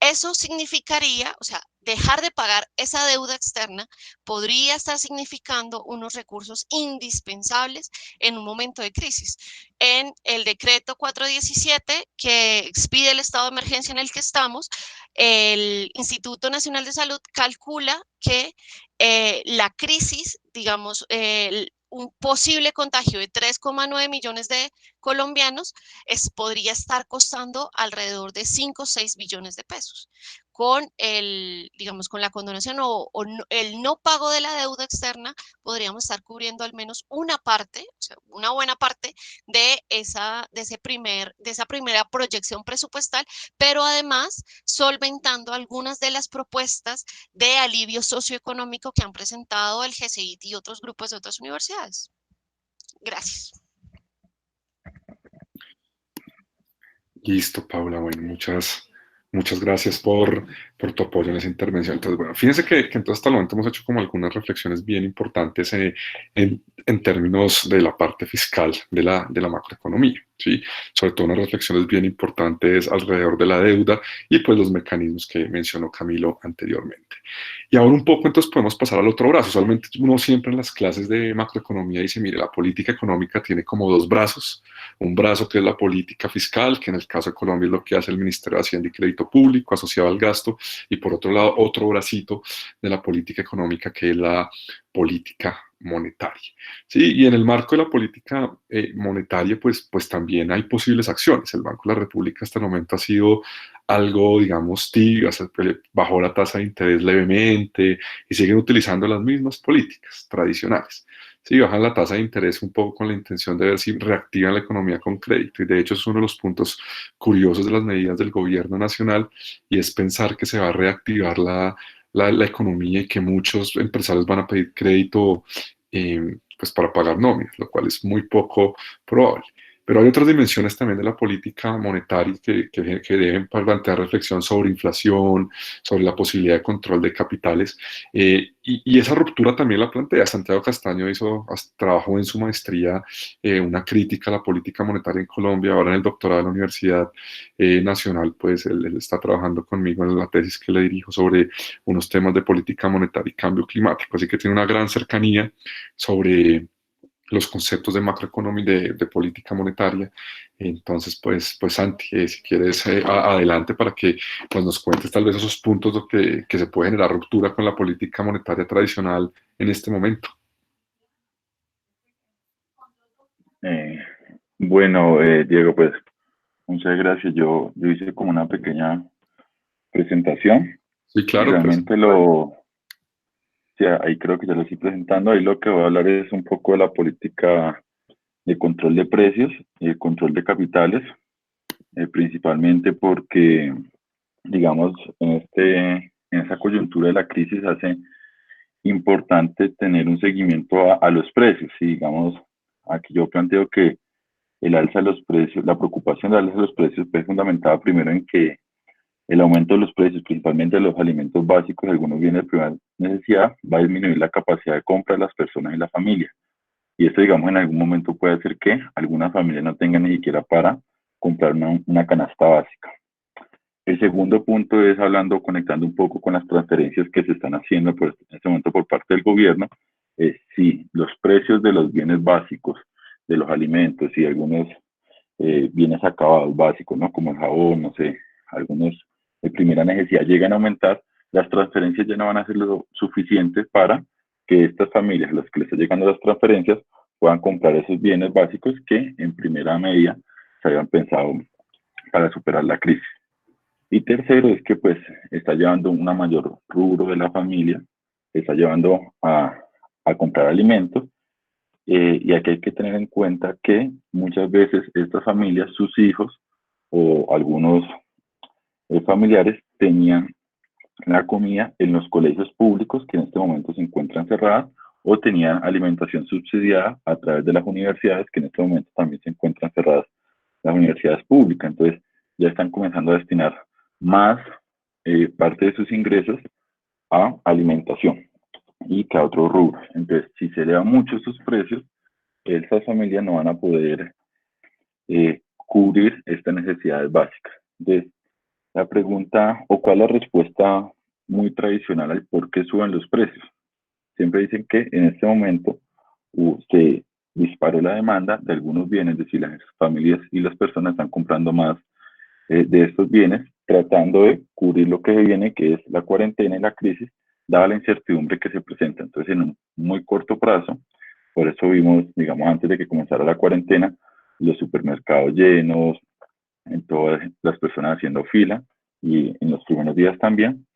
Eso significaría, o sea, dejar de pagar esa deuda externa podría estar significando unos recursos indispensables en un momento de crisis. En el decreto 417 que expide el estado de emergencia en el que estamos, el Instituto Nacional de Salud calcula que la crisis, digamos, un posible contagio de 3,9 millones de colombianos podría estar costando alrededor de 5 o 6 billones de pesos. con el, digamos, con la condonación el no pago de la deuda externa, podríamos estar cubriendo al menos una parte, o sea, una buena parte de esa primera proyección presupuestal, pero además solventando algunas de las propuestas de alivio socioeconómico que han presentado el GCIT y otros grupos de otras universidades. Gracias. Listo, Paula. Bueno, muchas gracias por tu apoyo en esa intervención. Entonces, bueno, fíjense que entonces hasta el momento hemos hecho como algunas reflexiones bien importantes en términos de la parte fiscal de la macroeconomía, ¿sí? Sobre todo unas reflexiones bien importantes alrededor de la deuda y pues los mecanismos que mencionó Camilo anteriormente. Y ahora un poco entonces podemos pasar al otro brazo. Usualmente uno siempre en las clases de macroeconomía dice, mire, la política económica tiene como dos brazos. Un brazo que es la política fiscal, que en el caso de Colombia es lo que hace el Ministerio de Hacienda y Crédito Público asociado al gasto, y por otro lado otro bracito de la política económica que es la política monetaria. ¿Sí? Y en el marco de la política monetaria, pues también hay posibles acciones. El Banco de la República hasta el momento ha sido algo, digamos, tibio, bajó la tasa de interés levemente y siguen utilizando las mismas políticas tradicionales. Sí, bajan la tasa de interés un poco con la intención de ver si reactivan la economía con crédito. Y de hecho es uno de los puntos curiosos de las medidas del gobierno nacional y es pensar que se va a reactivar la economía y que muchos empresarios van a pedir crédito pues para pagar nóminas, lo cual es muy poco probable. Pero hay otras dimensiones también de la política monetaria que deben plantear reflexión sobre inflación, sobre la posibilidad de control de capitales. Y esa ruptura también la plantea. Santiago Castaño trabajó en su maestría una crítica a la política monetaria en Colombia. Ahora en el doctorado de la Universidad Nacional, pues él está trabajando conmigo en la tesis que le dirijo sobre unos temas de política monetaria y cambio climático. Así que tiene una gran cercanía sobre los conceptos de macroeconomía, de política monetaria. Entonces, pues Santi, si quieres, adelante para que pues, nos cuentes tal vez esos puntos que se puede generar ruptura con la política monetaria tradicional en este momento. Bueno, Diego, pues muchas gracias. Yo hice como una pequeña presentación Sí, y claro, realmente o sea, ahí creo que ya lo estoy presentando. Ahí lo que voy a hablar es un poco de la política de control de precios y de control de capitales, principalmente porque, digamos, en esa coyuntura de la crisis hace importante tener un seguimiento a los precios. Y digamos, aquí yo planteo que el alza de los precios, la preocupación del alza de los precios es fundamentada primero en que el aumento de los precios, principalmente de los alimentos básicos y algunos bienes de primera necesidad, va a disminuir la capacidad de compra de las personas y la familia. Y esto, digamos, en algún momento puede hacer que algunas familias no tengan ni siquiera para comprar una canasta básica. El segundo punto es conectando un poco con las transferencias que se están haciendo en este momento por parte del gobierno. Si los precios de los bienes básicos, de los alimentos y algunos bienes acabados básicos, ¿no? Como el jabón, no sé, algunos de primera necesidad llegan a aumentar, las transferencias ya no van a ser lo suficiente para que estas familias, a las que les están llegando las transferencias, puedan comprar esos bienes básicos que en primera medida se habían pensado para superar la crisis. Y tercero es que pues está llevando una mayor rubro de la familia, está llevando a comprar alimentos. Y aquí hay que tener en cuenta que muchas veces estas familias, sus hijos o algunos familiares tenían la comida en los colegios públicos que en este momento se encuentran cerradas o tenían alimentación subsidiada a través de las universidades que en este momento también se encuentran cerradas las universidades públicas. Entonces ya están comenzando a destinar más parte de sus ingresos a alimentación y que a otros rubros. Entonces, si se elevan mucho sus precios, esas familias no van a poder cubrir estas necesidades básicas. Entonces, la pregunta, o cuál es la respuesta muy tradicional al por qué suben los precios. Siempre dicen que en este momento se disparó la demanda de algunos bienes, es decir, las familias y las personas están comprando más de estos bienes, tratando de cubrir lo que viene, que es la cuarentena y la crisis, dada la incertidumbre que se presenta. Entonces, en un muy corto plazo, por eso vimos, digamos, antes de que comenzara la cuarentena, los supermercados llenos, en todas las personas haciendo fila, y en los primeros días también,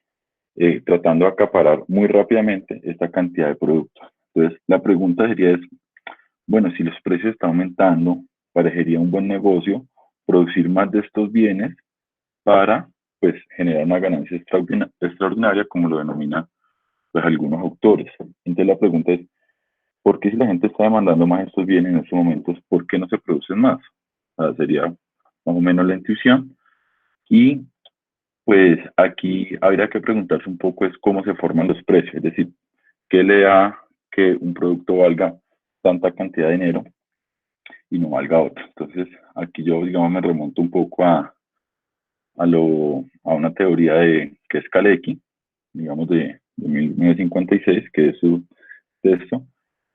tratando de acaparar muy rápidamente esta cantidad de productos. Entonces, la pregunta sería es, bueno, si los precios están aumentando, parecería un buen negocio producir más de estos bienes para, pues, generar una ganancia extraordinaria, como lo denominan, pues, algunos autores. Entonces, la pregunta es, ¿por qué si la gente está demandando más estos bienes en estos momentos, por qué no se producen más? O sea, sería más o menos la intuición. Y pues aquí habría que preguntarse un poco es cómo se forman los precios, es decir, qué le da que un producto valga tanta cantidad de dinero y no valga otro. Entonces, aquí yo, digamos, me remonto un poco a una teoría que es Kalecki, digamos, de 1956, que es su texto,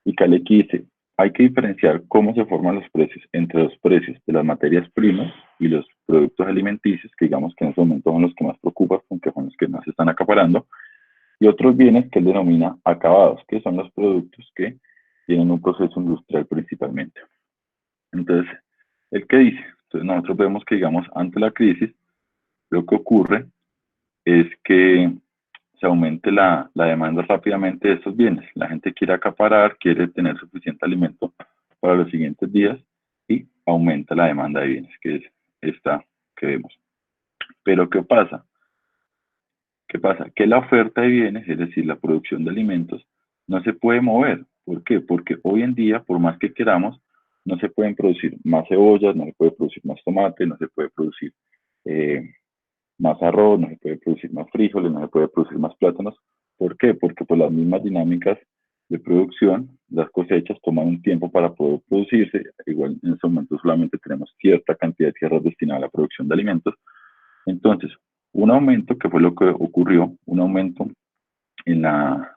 y Kalecki dice, hay que diferenciar cómo se forman los precios entre los precios de las materias primas y los productos alimenticios, que digamos que en este momento son los que más preocupan, porque son los que más se están acaparando, y otros bienes que él denomina acabados, que son los productos que tienen un proceso industrial principalmente. Entonces, ¿el qué dice? Entonces nosotros vemos que, digamos, ante la crisis, lo que ocurre es que se aumente la demanda rápidamente de estos bienes. La gente quiere acaparar, quiere tener suficiente alimento para los siguientes días y aumenta la demanda de bienes, que es esta que vemos. Pero ¿qué pasa? ¿Qué pasa? Que la oferta de bienes, es decir, la producción de alimentos, no se puede mover. ¿Por qué? Porque hoy en día, por más que queramos, no se pueden producir más cebollas, no se puede producir más tomate, no se puede producir eh, más arroz, no se puede producir más frijoles, no se puede producir más plátanos. ¿Por qué? Porque por las mismas dinámicas de producción, las cosechas toman un tiempo para poder producirse. Igual en este momento solamente tenemos cierta cantidad de tierras destinadas a la producción de alimentos. Entonces, un aumento, que fue lo que ocurrió, un aumento en la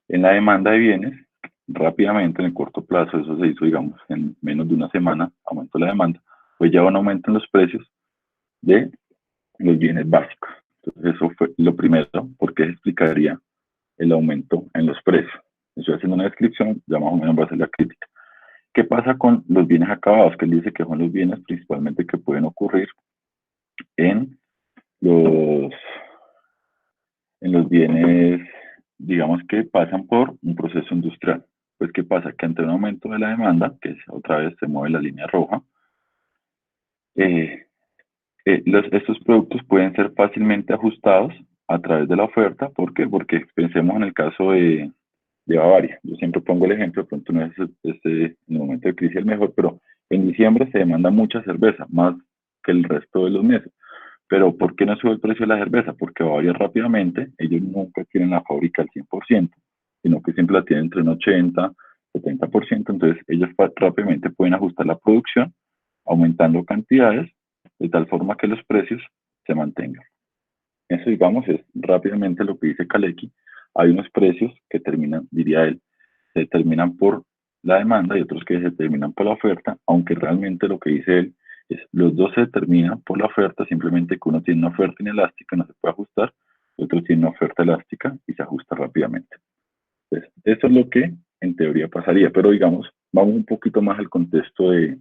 demanda de bienes, rápidamente en el corto plazo, eso se hizo, digamos, en menos de una semana, aumentó la demanda, pues ya un aumento en los precios de los bienes básicos. Entonces, eso fue lo primero, porque explicaría el aumento en los precios. Estoy haciendo una descripción, ya más o menos va a ser la crítica. ¿Qué pasa con los bienes acabados? Que él dice que son los bienes principalmente que pueden ocurrir en los, en los bienes, digamos, que pasan por un proceso industrial. Pues, ¿qué pasa? Que ante un aumento de la demanda, que es, otra vez se mueve la línea roja, eh, estos productos pueden ser fácilmente ajustados a través de la oferta. ¿Por qué? Porque pensemos en el caso de Bavaria. Yo siempre pongo el ejemplo, de pronto no es en el momento de crisis el mejor, pero en diciembre se demanda mucha cerveza, más que el resto de los meses. Pero ¿por qué no sube el precio de la cerveza? Porque Bavaria rápidamente, ellos nunca tienen la fábrica al 100%, sino que siempre la tienen entre un 80, 70%, entonces ellos rápidamente pueden ajustar la producción, aumentando cantidades, de tal forma que los precios se mantengan. Eso, digamos, es rápidamente lo que dice Kalecki. Hay unos precios que terminan, diría él, se determinan por la demanda y otros que se determinan por la oferta, aunque realmente lo que dice él es los dos se determinan por la oferta, simplemente que uno tiene una oferta inelástica, no se puede ajustar, y otro tiene una oferta elástica y se ajusta rápidamente. Entonces, eso es lo que en teoría pasaría, pero digamos, vamos un poquito más al contexto de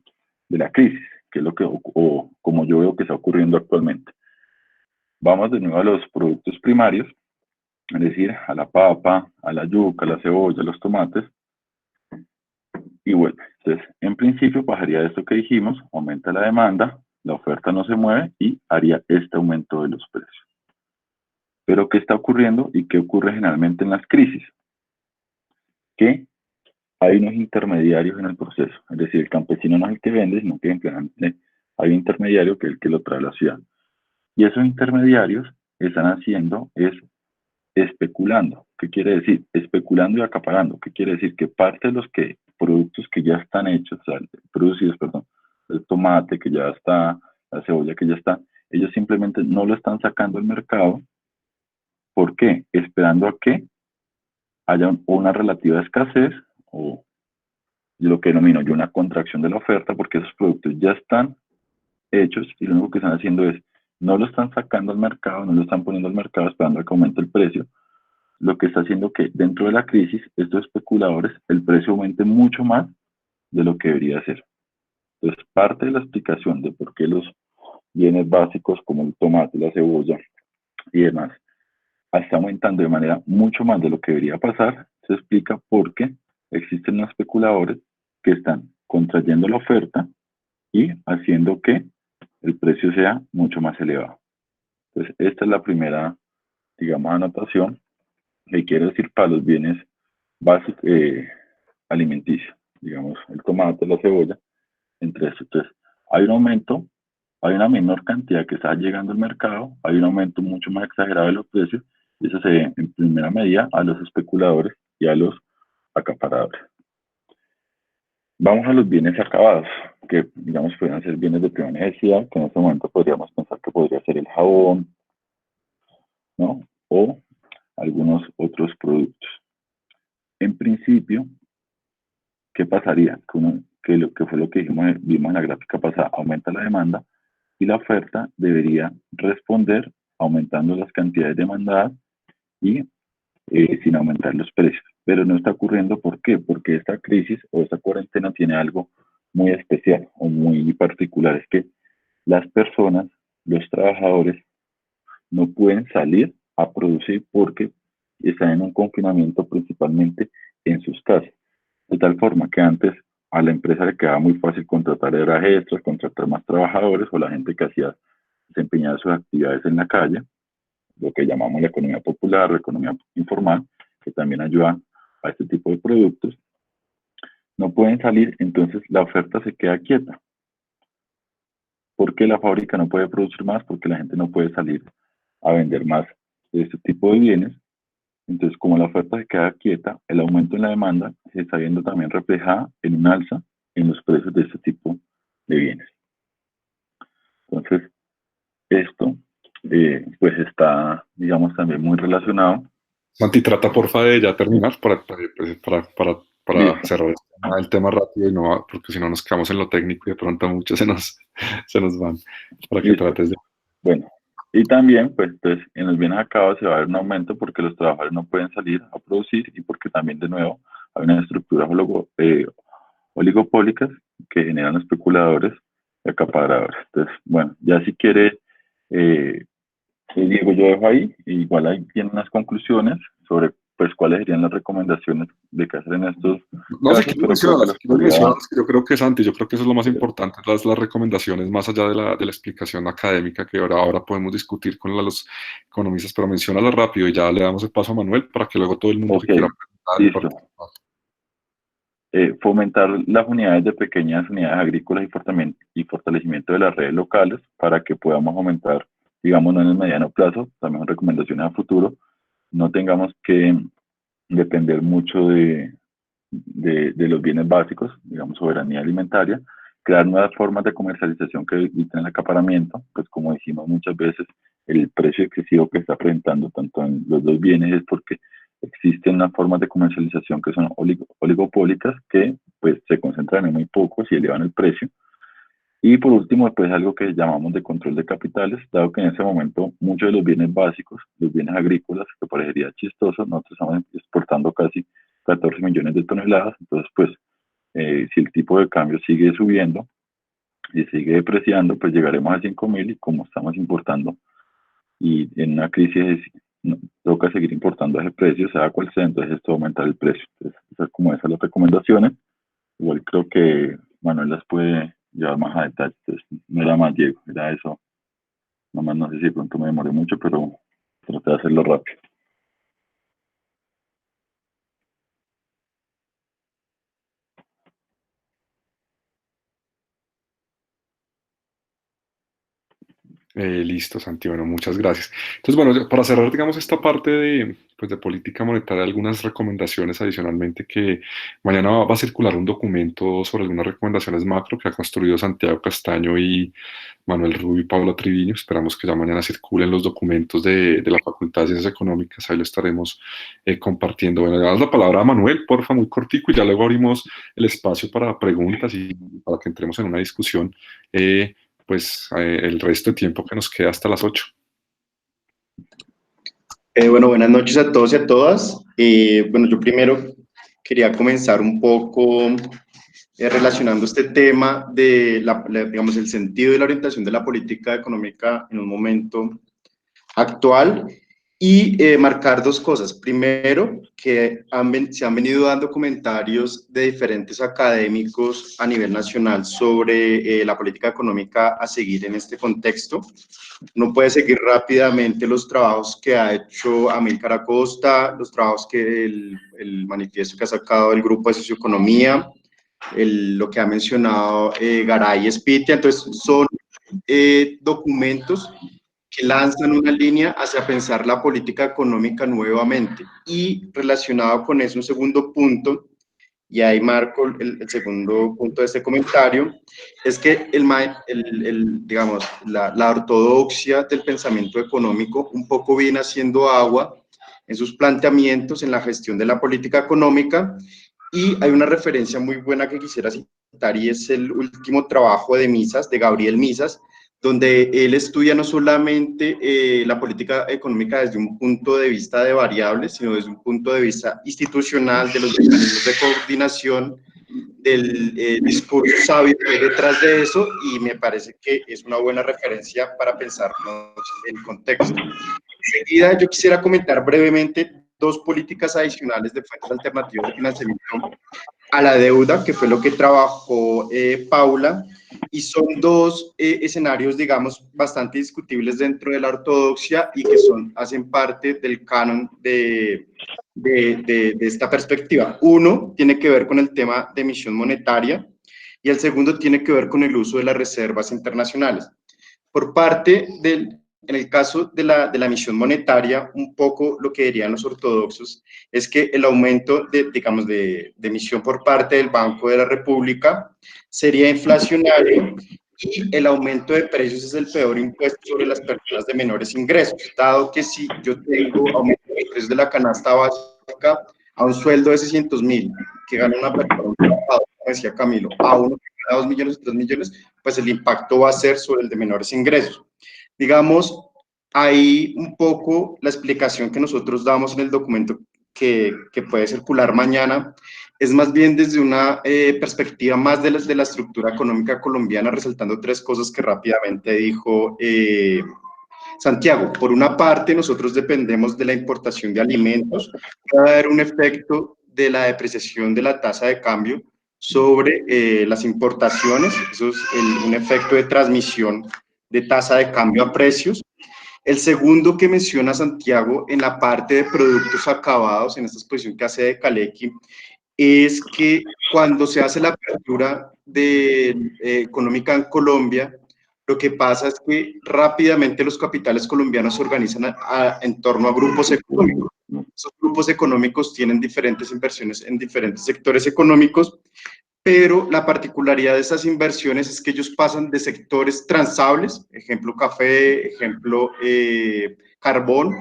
la crisis, que es lo que, o como yo veo que está ocurriendo actualmente. Vamos de nuevo a los productos primarios, es decir, a la papa, a la yuca, a la cebolla, a los tomates, y vuelve. Entonces, en principio pasaría esto que dijimos, aumenta la demanda, la oferta no se mueve y haría este aumento de los precios. Pero ¿qué está ocurriendo y qué ocurre generalmente en las crisis? Que hay unos intermediarios en el proceso, es decir, el campesino no es el que vende, sino que simplemente hay un intermediario que es el que lo trae a la ciudad. Y esos intermediarios están haciendo es especulando. ¿Qué quiere decir? Especulando y acaparando. ¿Qué quiere decir? Que parte de los productos que ya están hechos, o sea, producidos, perdón, el tomate que ya está, la cebolla que ya está, ellos simplemente no lo están sacando al mercado. ¿Por qué? Esperando a que haya una relativa escasez o lo que denomino yo una contracción de la oferta, porque esos productos ya están hechos y lo único que están haciendo es no lo están sacando al mercado, no lo están poniendo al mercado esperando a que aumente el precio, lo que está haciendo que dentro de la crisis estos especuladores el precio aumente mucho más de lo que debería ser. Entonces, parte de la explicación de por qué los bienes básicos como el tomate, la cebolla y demás, está aumentando de manera mucho más de lo que debería pasar, se explica porque existen unos especuladores que están contrayendo la oferta y haciendo que el precio sea mucho más elevado. Entonces, esta es la primera, digamos, anotación que quiere decir para los bienes básicos alimenticios, digamos, el tomate, la cebolla, entre estos. Entonces, hay un aumento, hay una menor cantidad que está llegando al mercado, hay un aumento mucho más exagerado de los precios, y eso se ve en primera medida a los especuladores y a los acaparadores. Vamos a los bienes acabados, que digamos pueden ser bienes de primera necesidad, que en este momento podríamos pensar que podría ser el jabón, ¿no? O algunos otros productos. En principio, ¿qué pasaría? Lo que fue lo que vimos en la gráfica pasada, aumenta la demanda y la oferta debería responder aumentando las cantidades demandadas y sin aumentar los precios. Pero no está ocurriendo, ¿por qué? Porque esta crisis o esta cuarentena tiene algo muy especial o muy particular, es que las personas, los trabajadores, no pueden salir a producir porque están en un confinamiento principalmente en sus casas. De tal forma que antes a la empresa le quedaba muy fácil contratar horas extras, contratar más trabajadores o la gente que hacía desempeñar sus actividades en la calle, lo que llamamos la economía popular, la economía informal, que también ayuda a este tipo de productos. No pueden salir, entonces la oferta se queda quieta. ¿Por qué la fábrica no puede producir más? Porque la gente no puede salir a vender más de este tipo de bienes. Entonces, como la oferta se queda quieta, el aumento en la demanda se está viendo también reflejada en un alza en los precios de este tipo de bienes. Entonces, esto pues está, digamos, también muy relacionado. Santi, trata porfa de ya terminar para Listo, cerrar el tema rápido y no, porque si no nos quedamos en lo técnico y de pronto muchos se nos van. Para que listo. trates de... Bueno, y también, pues, entonces, en los bienes acabados se va a ver un aumento porque los trabajadores no pueden salir a producir y porque también, de nuevo, hay unas estructuras oligopólicas que generan especuladores y acaparadores. Entonces, bueno, ya si quiere, Diego, yo dejo ahí, igual ahí tiene unas conclusiones sobre, pues, cuáles serían las recomendaciones de qué hacer en estos No, casos, pero creo que las si quieres podría... mencionarlas, que yo creo que Santi, yo creo que eso es lo más importante, las recomendaciones más allá de la explicación académica que ahora podemos discutir con los economistas, pero menciónalas rápido y ya le damos el paso a Manuel para que luego todo el mundo que Ok, quiera preguntar y listo. participar. Fomentar las unidades de pequeñas unidades agrícolas y fortalecimiento de las redes locales para que podamos aumentar, digamos, no en el mediano plazo, también recomendaciones a futuro, no tengamos que depender mucho de los bienes básicos, digamos, soberanía alimentaria, crear nuevas formas de comercialización que eviten el acaparamiento, pues como decimos muchas veces, el precio excesivo que está presentando tanto en los dos bienes es porque existen unas formas de comercialización que son oligopólicas que pues se concentran en muy pocos y elevan el precio. Y por último, pues algo que llamamos de control de capitales, dado que en ese momento muchos de los bienes básicos, los bienes agrícolas, que parecería chistoso, nosotros estamos exportando casi 14 millones de toneladas, entonces pues si el tipo de cambio sigue subiendo y sigue depreciando, pues llegaremos a 5.000 y como estamos importando y en una crisis no, toca seguir importando a ese precio, sea cual sea, entonces esto va a aumentar el precio. Entonces, esas las recomendaciones. Igual creo que Manuel las puede llevar más a detalle. Entonces, no era más Diego, era eso. Nomás no sé si de pronto me demoré mucho, pero traté de hacerlo rápido. Listo, Santi, bueno, muchas gracias. Entonces, bueno, para cerrar, digamos, esta parte pues, de política monetaria, algunas recomendaciones adicionalmente que mañana va a circular un documento sobre algunas recomendaciones macro que ha construido Santiago Castaño y Manuel Rubio y Paula Triviño. Esperamos que ya mañana circulen los documentos de la Facultad de Ciencias Económicas, ahí lo estaremos compartiendo. Bueno, le damos la palabra a Manuel, porfa, muy cortico, y ya luego abrimos el espacio para preguntas y para que entremos en una discusión. Pues el resto de tiempo que nos queda hasta las 8. Bueno, buenas noches a todos y a todas. Bueno, yo primero quería comenzar un poco relacionando este tema de, digamos, el sentido y la orientación de la política económica en un momento actual y marcar dos cosas. Primero, que se han venido dando comentarios de diferentes académicos a nivel nacional sobre la política económica a seguir en este contexto. Uno puede seguir rápidamente los trabajos que ha hecho Amílcar Acosta, los trabajos que el manifiesto que ha sacado el Grupo de Socioeconomía, lo que ha mencionado Garay y Spitia. Entonces, son documentos que lanzan una línea hacia pensar la política económica nuevamente. Y relacionado con eso, un segundo punto, y ahí marco el segundo punto de este comentario, es que digamos, la ortodoxia del pensamiento económico un poco viene haciendo agua en sus planteamientos en la gestión de la política económica, y hay una referencia muy buena que quisiera citar, y es el último trabajo de Misas, de Gabriel Misas, donde él estudia no solamente la política económica desde un punto de vista de variables, sino desde un punto de vista institucional, de los mecanismos de coordinación, del discurso sabio que hay detrás de eso, y me parece que es una buena referencia para pensarnos el contexto. Enseguida, yo quisiera comentar brevemente dos políticas adicionales de fuentes alternativas de financiamiento a la deuda, que fue lo que trabajó Paula, y son dos escenarios, digamos, bastante discutibles dentro de la ortodoxia y que hacen parte del canon de esta perspectiva. Uno tiene que ver con el tema de emisión monetaria y el segundo tiene que ver con el uso de las reservas internacionales. Por parte en el caso de la emisión monetaria, un poco lo que dirían los ortodoxos es que el aumento digamos, de emisión por parte del Banco de la República sería inflacionario, y el aumento de precios es el peor impuesto sobre las personas de menores ingresos, dado que si yo tengo aumento de precios de la canasta básica a un sueldo de 600.000 que gana una persona, un trabajador, como decía Camilo, a uno que gana 2 millones o 3 millones, pues el impacto va a ser sobre el de menores ingresos. Digamos, ahí un poco la explicación que nosotros damos en el documento que puede circular mañana es más bien desde una perspectiva más de la estructura económica colombiana, resaltando tres cosas que rápidamente dijo Santiago. Por una parte, nosotros dependemos de la importación de alimentos. Puede haber un efecto de la depreciación de la tasa de cambio sobre las importaciones. Eso es un efecto de transmisión de tasa de cambio a precios. El segundo que menciona Santiago en la parte de productos acabados, en esta exposición que hace de Kalecki, es que cuando se hace la apertura económica en Colombia, lo que pasa es que rápidamente los capitales colombianos se organizan en torno a grupos económicos. Esos grupos económicos tienen diferentes inversiones en diferentes sectores económicos, pero la particularidad de esas inversiones es que ellos pasan de sectores transables, ejemplo café, ejemplo carbón,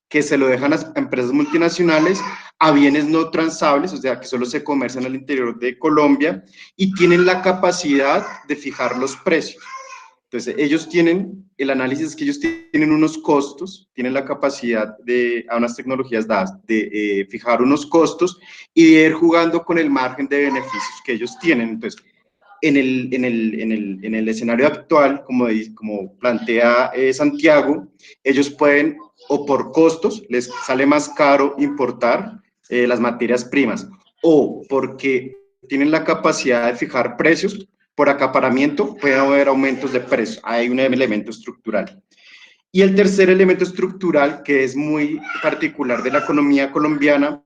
que se lo dejan a empresas multinacionales, a bienes no transables, o sea, que solo se comercian al interior de Colombia, y tienen la capacidad de fijar los precios. Entonces, ellos tienen, el análisis es que ellos tienen unos costos, tienen la capacidad a unas tecnologías dadas de fijar unos costos y de ir jugando con el margen de beneficios que ellos tienen. Entonces, en el escenario actual, como plantea Santiago, ellos pueden, o por costos, les sale más caro importar las materias primas, o porque tienen la capacidad de fijar precios, por acaparamiento puede haber aumentos de precios. Hay un elemento estructural. Y el tercer elemento estructural, que es muy particular de la economía colombiana,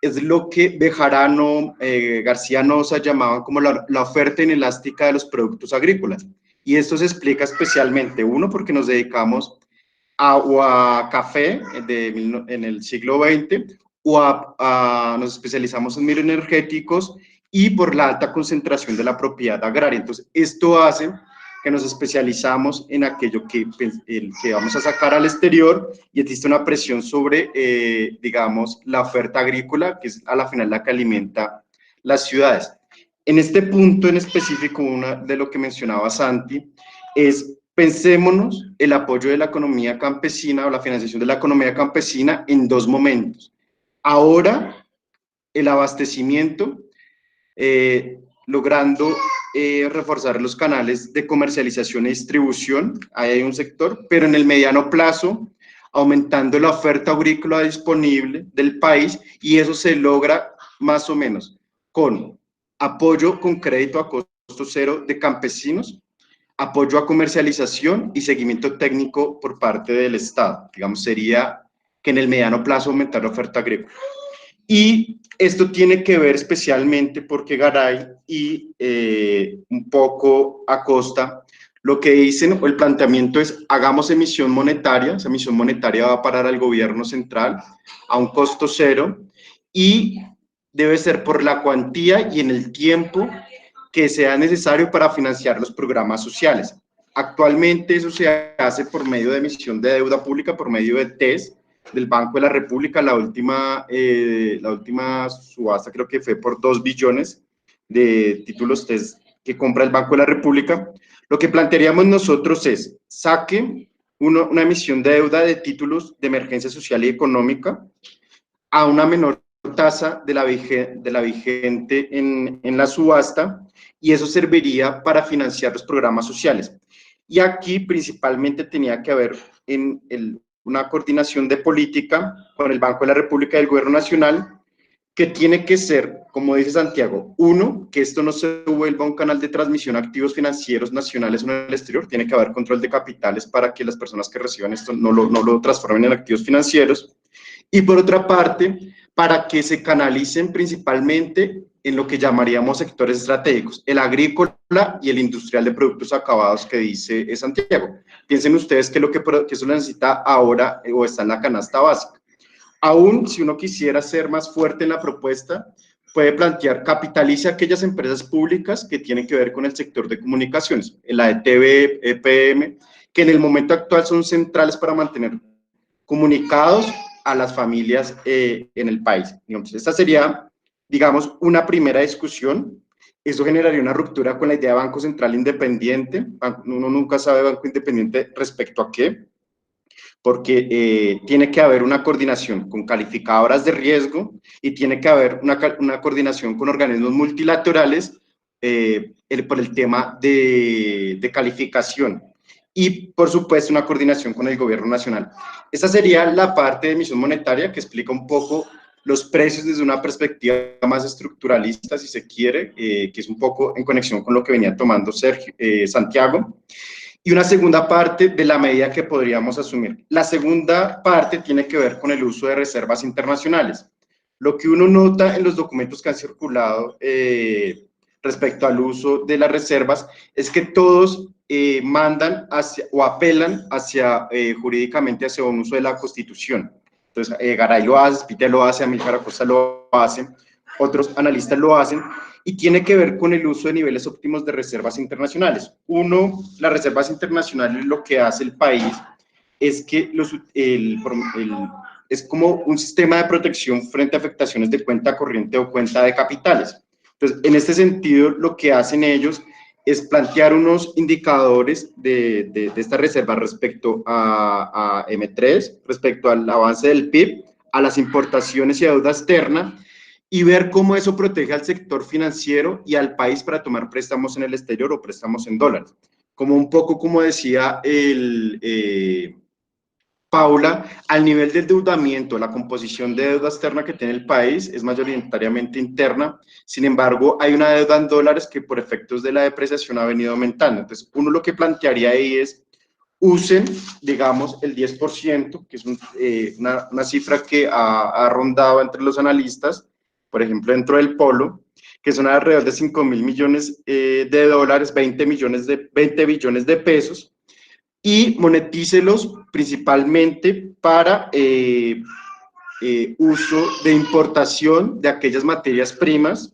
es lo que Bejarano, García Noza llamaban como la oferta inelástica de los productos agrícolas. Y esto se explica especialmente, uno, porque nos dedicamos a café en el siglo XX, nos especializamos en microenergéticos, y por la alta concentración de la propiedad agraria. Entonces, esto hace que nos especializamos en aquello que vamos a sacar al exterior, y existe una presión sobre, digamos, la oferta agrícola, que es a la final la que alimenta las ciudades. En este punto en específico, de lo que mencionaba Santi, es pensémonos el apoyo de la economía campesina o la financiación de la economía campesina en dos momentos. Ahora, el abastecimiento, logrando reforzar los canales de comercialización y distribución, ahí hay un sector, pero en el mediano plazo, aumentando la oferta agrícola disponible del país, y eso se logra más o menos con apoyo con crédito a costo cero de campesinos, apoyo a comercialización y seguimiento técnico por parte del Estado. Digamos, sería que en el mediano plazo aumentar la oferta agrícola. Y esto tiene que ver especialmente porque Garay y un poco Acosta lo que dicen, o el planteamiento es, hagamos emisión monetaria, esa emisión monetaria va a parar al gobierno central a un costo cero y debe ser por la cuantía y en el tiempo que sea necesario para financiar los programas sociales. Actualmente eso se hace por medio de emisión de deuda pública, por medio de TES, del Banco de la República. La última subasta creo que fue por 2 billones de títulos TES que compra el Banco de la República. Lo que plantearíamos nosotros es, saque una emisión de deuda de títulos de emergencia social y económica a una menor tasa de la vigente en la subasta, y eso serviría para financiar los programas sociales. Y aquí principalmente tenía que haber una coordinación de política con el Banco de la República y el Gobierno Nacional, que tiene que ser, como dice Santiago, uno, que esto no se vuelva un canal de transmisión a activos financieros nacionales o en el exterior, tiene que haber control de capitales para que las personas que reciban esto no lo transformen en activos financieros, y por otra parte, para que se canalicen principalmente en lo que llamaríamos sectores estratégicos, el agrícola y el industrial de productos acabados que dice Santiago. Piensen ustedes que eso lo necesita ahora o está en la canasta básica. Aún si uno quisiera ser más fuerte en la propuesta, puede plantear capitalice aquellas empresas públicas que tienen que ver con el sector de comunicaciones, la ETV, EPM, que en el momento actual son centrales para mantener comunicados a las familias en el país. Digamos, esta sería, digamos, una primera discusión. Eso generaría una ruptura con la idea de Banco Central Independiente. Uno nunca sabe Banco Independiente respecto a qué, porque tiene que haber una coordinación con calificadoras de riesgo y tiene que haber una coordinación con organismos multilaterales por el tema de calificación. Y, por supuesto, una coordinación con el gobierno nacional. Esta sería la parte de emisión monetaria que explica un poco los precios desde una perspectiva más estructuralista, si se quiere, que es un poco en conexión con lo que venía tomando Santiago. Y una segunda parte de la medida que podríamos asumir. La segunda parte tiene que ver con el uso de reservas internacionales. Lo que uno nota en los documentos que han circulado respecto al uso de las reservas es que todos mandan hacia, o apelan hacia, jurídicamente hacia un uso de la Constitución. Entonces, Garay lo hace, Spitia lo hace, Amílcar Acosta lo hace, otros analistas lo hacen, y tiene que ver con el uso de niveles óptimos de reservas internacionales. Uno, las reservas internacionales, lo que hace el país es que es como un sistema de protección frente a afectaciones de cuenta corriente o cuenta de capitales. Entonces, en este sentido, lo que hacen ellos es plantear unos indicadores de esta reserva respecto a M3, respecto al avance del PIB, a las importaciones y a deuda externa, y ver cómo eso protege al sector financiero y al país para tomar préstamos en el exterior o préstamos en dólares. Como un poco como decía Paula, al nivel del endeudamiento, la composición de deuda externa que tiene el país es mayoritariamente interna. Sin embargo, hay una deuda en dólares que por efectos de la depreciación ha venido aumentando. Entonces, uno lo que plantearía ahí es, usen, digamos, el 10%, que es una cifra que ha rondado entre los analistas, por ejemplo, dentro del Polo, que son alrededor de 5.000 millones de dólares, 20 billones de pesos, y monetícelos principalmente para uso de importación de aquellas materias primas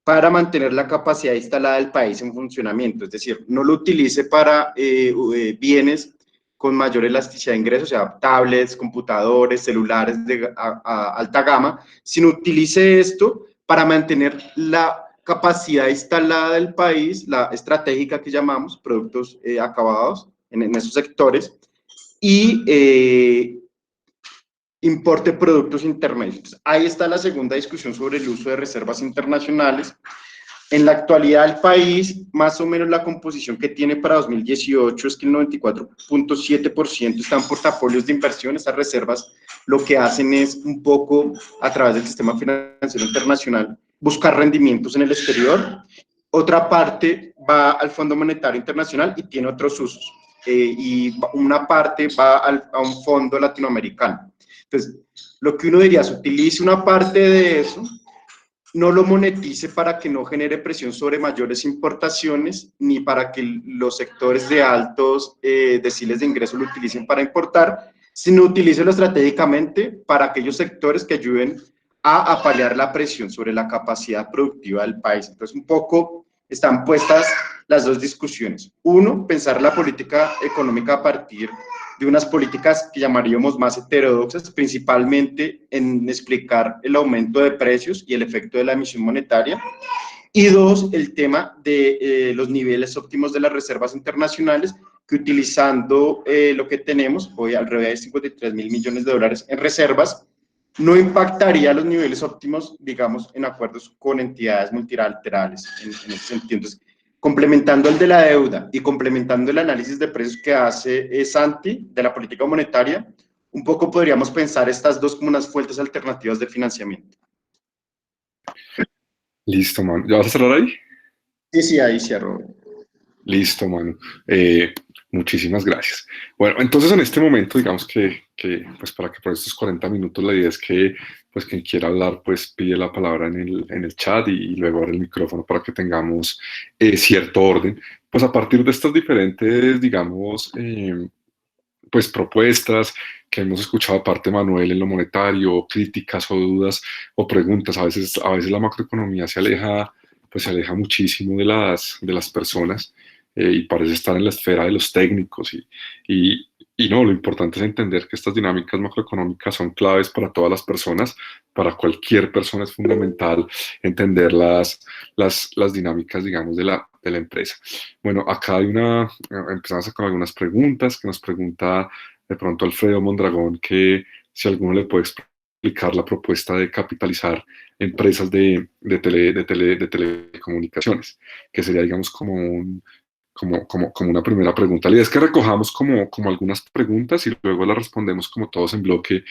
para mantener la capacidad instalada del país en funcionamiento. Es decir, no lo utilice para bienes con mayor elasticidad de ingresos, o sea, tablets, computadores, celulares de alta gama, sino utilice esto para mantener la capacidad instalada del país, la estratégica que llamamos, productos acabados en esos sectores, y importe productos intermedios. Ahí está la segunda discusión sobre el uso de reservas internacionales. En la actualidad el país, más o menos la composición que tiene para 2018 es que el 94.7% están en portafolios de inversión. Esas reservas lo que hacen es un poco, a través del sistema financiero internacional, buscar rendimientos en el exterior. Otra parte va al Fondo Monetario Internacional y tiene otros usos. Y una parte va a un fondo latinoamericano. Entonces, lo que uno diría es utilice una parte de eso, no lo monetice para que no genere presión sobre mayores importaciones, ni para que los sectores de altos deciles de ingreso lo utilicen para importar, sino utilícelo estratégicamente para aquellos sectores que ayuden a paliar la presión sobre la capacidad productiva del país. Entonces, un poco están puestas las dos discusiones. Uno, pensar la política económica a partir de unas políticas que llamaríamos más heterodoxas, principalmente en explicar el aumento de precios y el efecto de la emisión monetaria. Y dos, el tema de los niveles óptimos de las reservas internacionales, que utilizando lo que tenemos, hoy alrededor de 53.000 millones de dólares en reservas, no impactaría los niveles óptimos, digamos, en acuerdos con entidades multilaterales, en ese sentido. Entonces, complementando el de la deuda y complementando el análisis de precios que hace Santi de la política monetaria, un poco podríamos pensar estas dos como unas fuentes alternativas de financiamiento. Listo, mano. ¿Ya vas a cerrar ahí? Sí, sí, ahí cierro. Listo, mano. Muchísimas gracias. Bueno, entonces en este momento, digamos pues para que por estos 40 minutos la idea es que, pues quien quiera hablar, pues pide la palabra en el chat y luego abre el micrófono para que tengamos cierto orden. Pues a partir de estas diferentes, digamos, pues propuestas que hemos escuchado aparte Manuel en lo monetario, críticas o dudas o preguntas, a veces la macroeconomía pues se aleja muchísimo de las personas y parece estar en la esfera de los técnicos y no, lo importante es entender que estas dinámicas macroeconómicas son claves para todas las personas, para cualquier persona es fundamental entender las dinámicas, digamos, de la empresa. Bueno, acá empezamos con algunas preguntas que nos pregunta de pronto Alfredo Mondragón que si alguno le puede explicar la propuesta de capitalizar empresas de telecomunicaciones, que sería, digamos, como una primera pregunta. La idea es que recojamos como algunas preguntas y luego las respondemos como todos en bloque,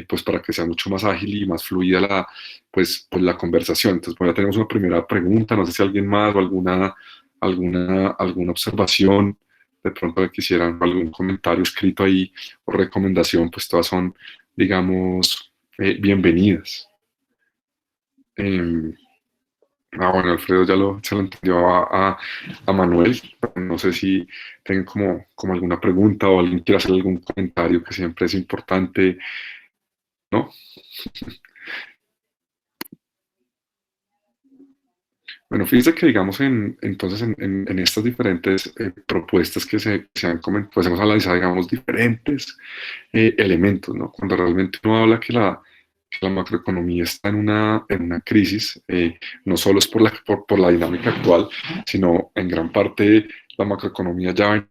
pues para que sea mucho más ágil y más fluida pues la conversación. Entonces, bueno, ya tenemos una primera pregunta, no sé si alguien más o alguna observación, de pronto que quisieran algún comentario escrito ahí o recomendación, pues todas son, digamos, bienvenidas. Bueno, Alfredo se lo entendió a Manuel, pero no sé si tengan como alguna pregunta o alguien quiere hacer algún comentario que siempre es importante, ¿no? Bueno, fíjense que digamos entonces en estas diferentes propuestas que se han comentado, pues hemos analizado, digamos, diferentes elementos, ¿no? Cuando realmente uno habla que la macroeconomía está en una crisis, no solo es por la dinámica actual, sino en gran parte la macroeconomía ya va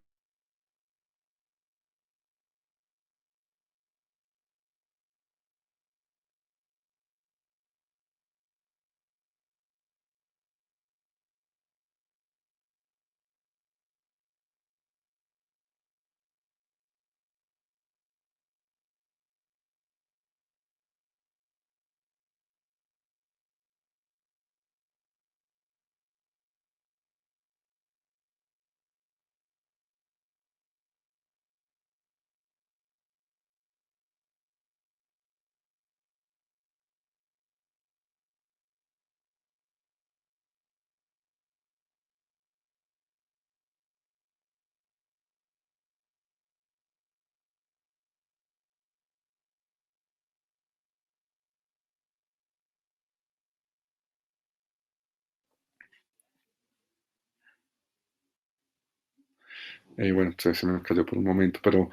bueno, entonces se me cayó por un momento, pero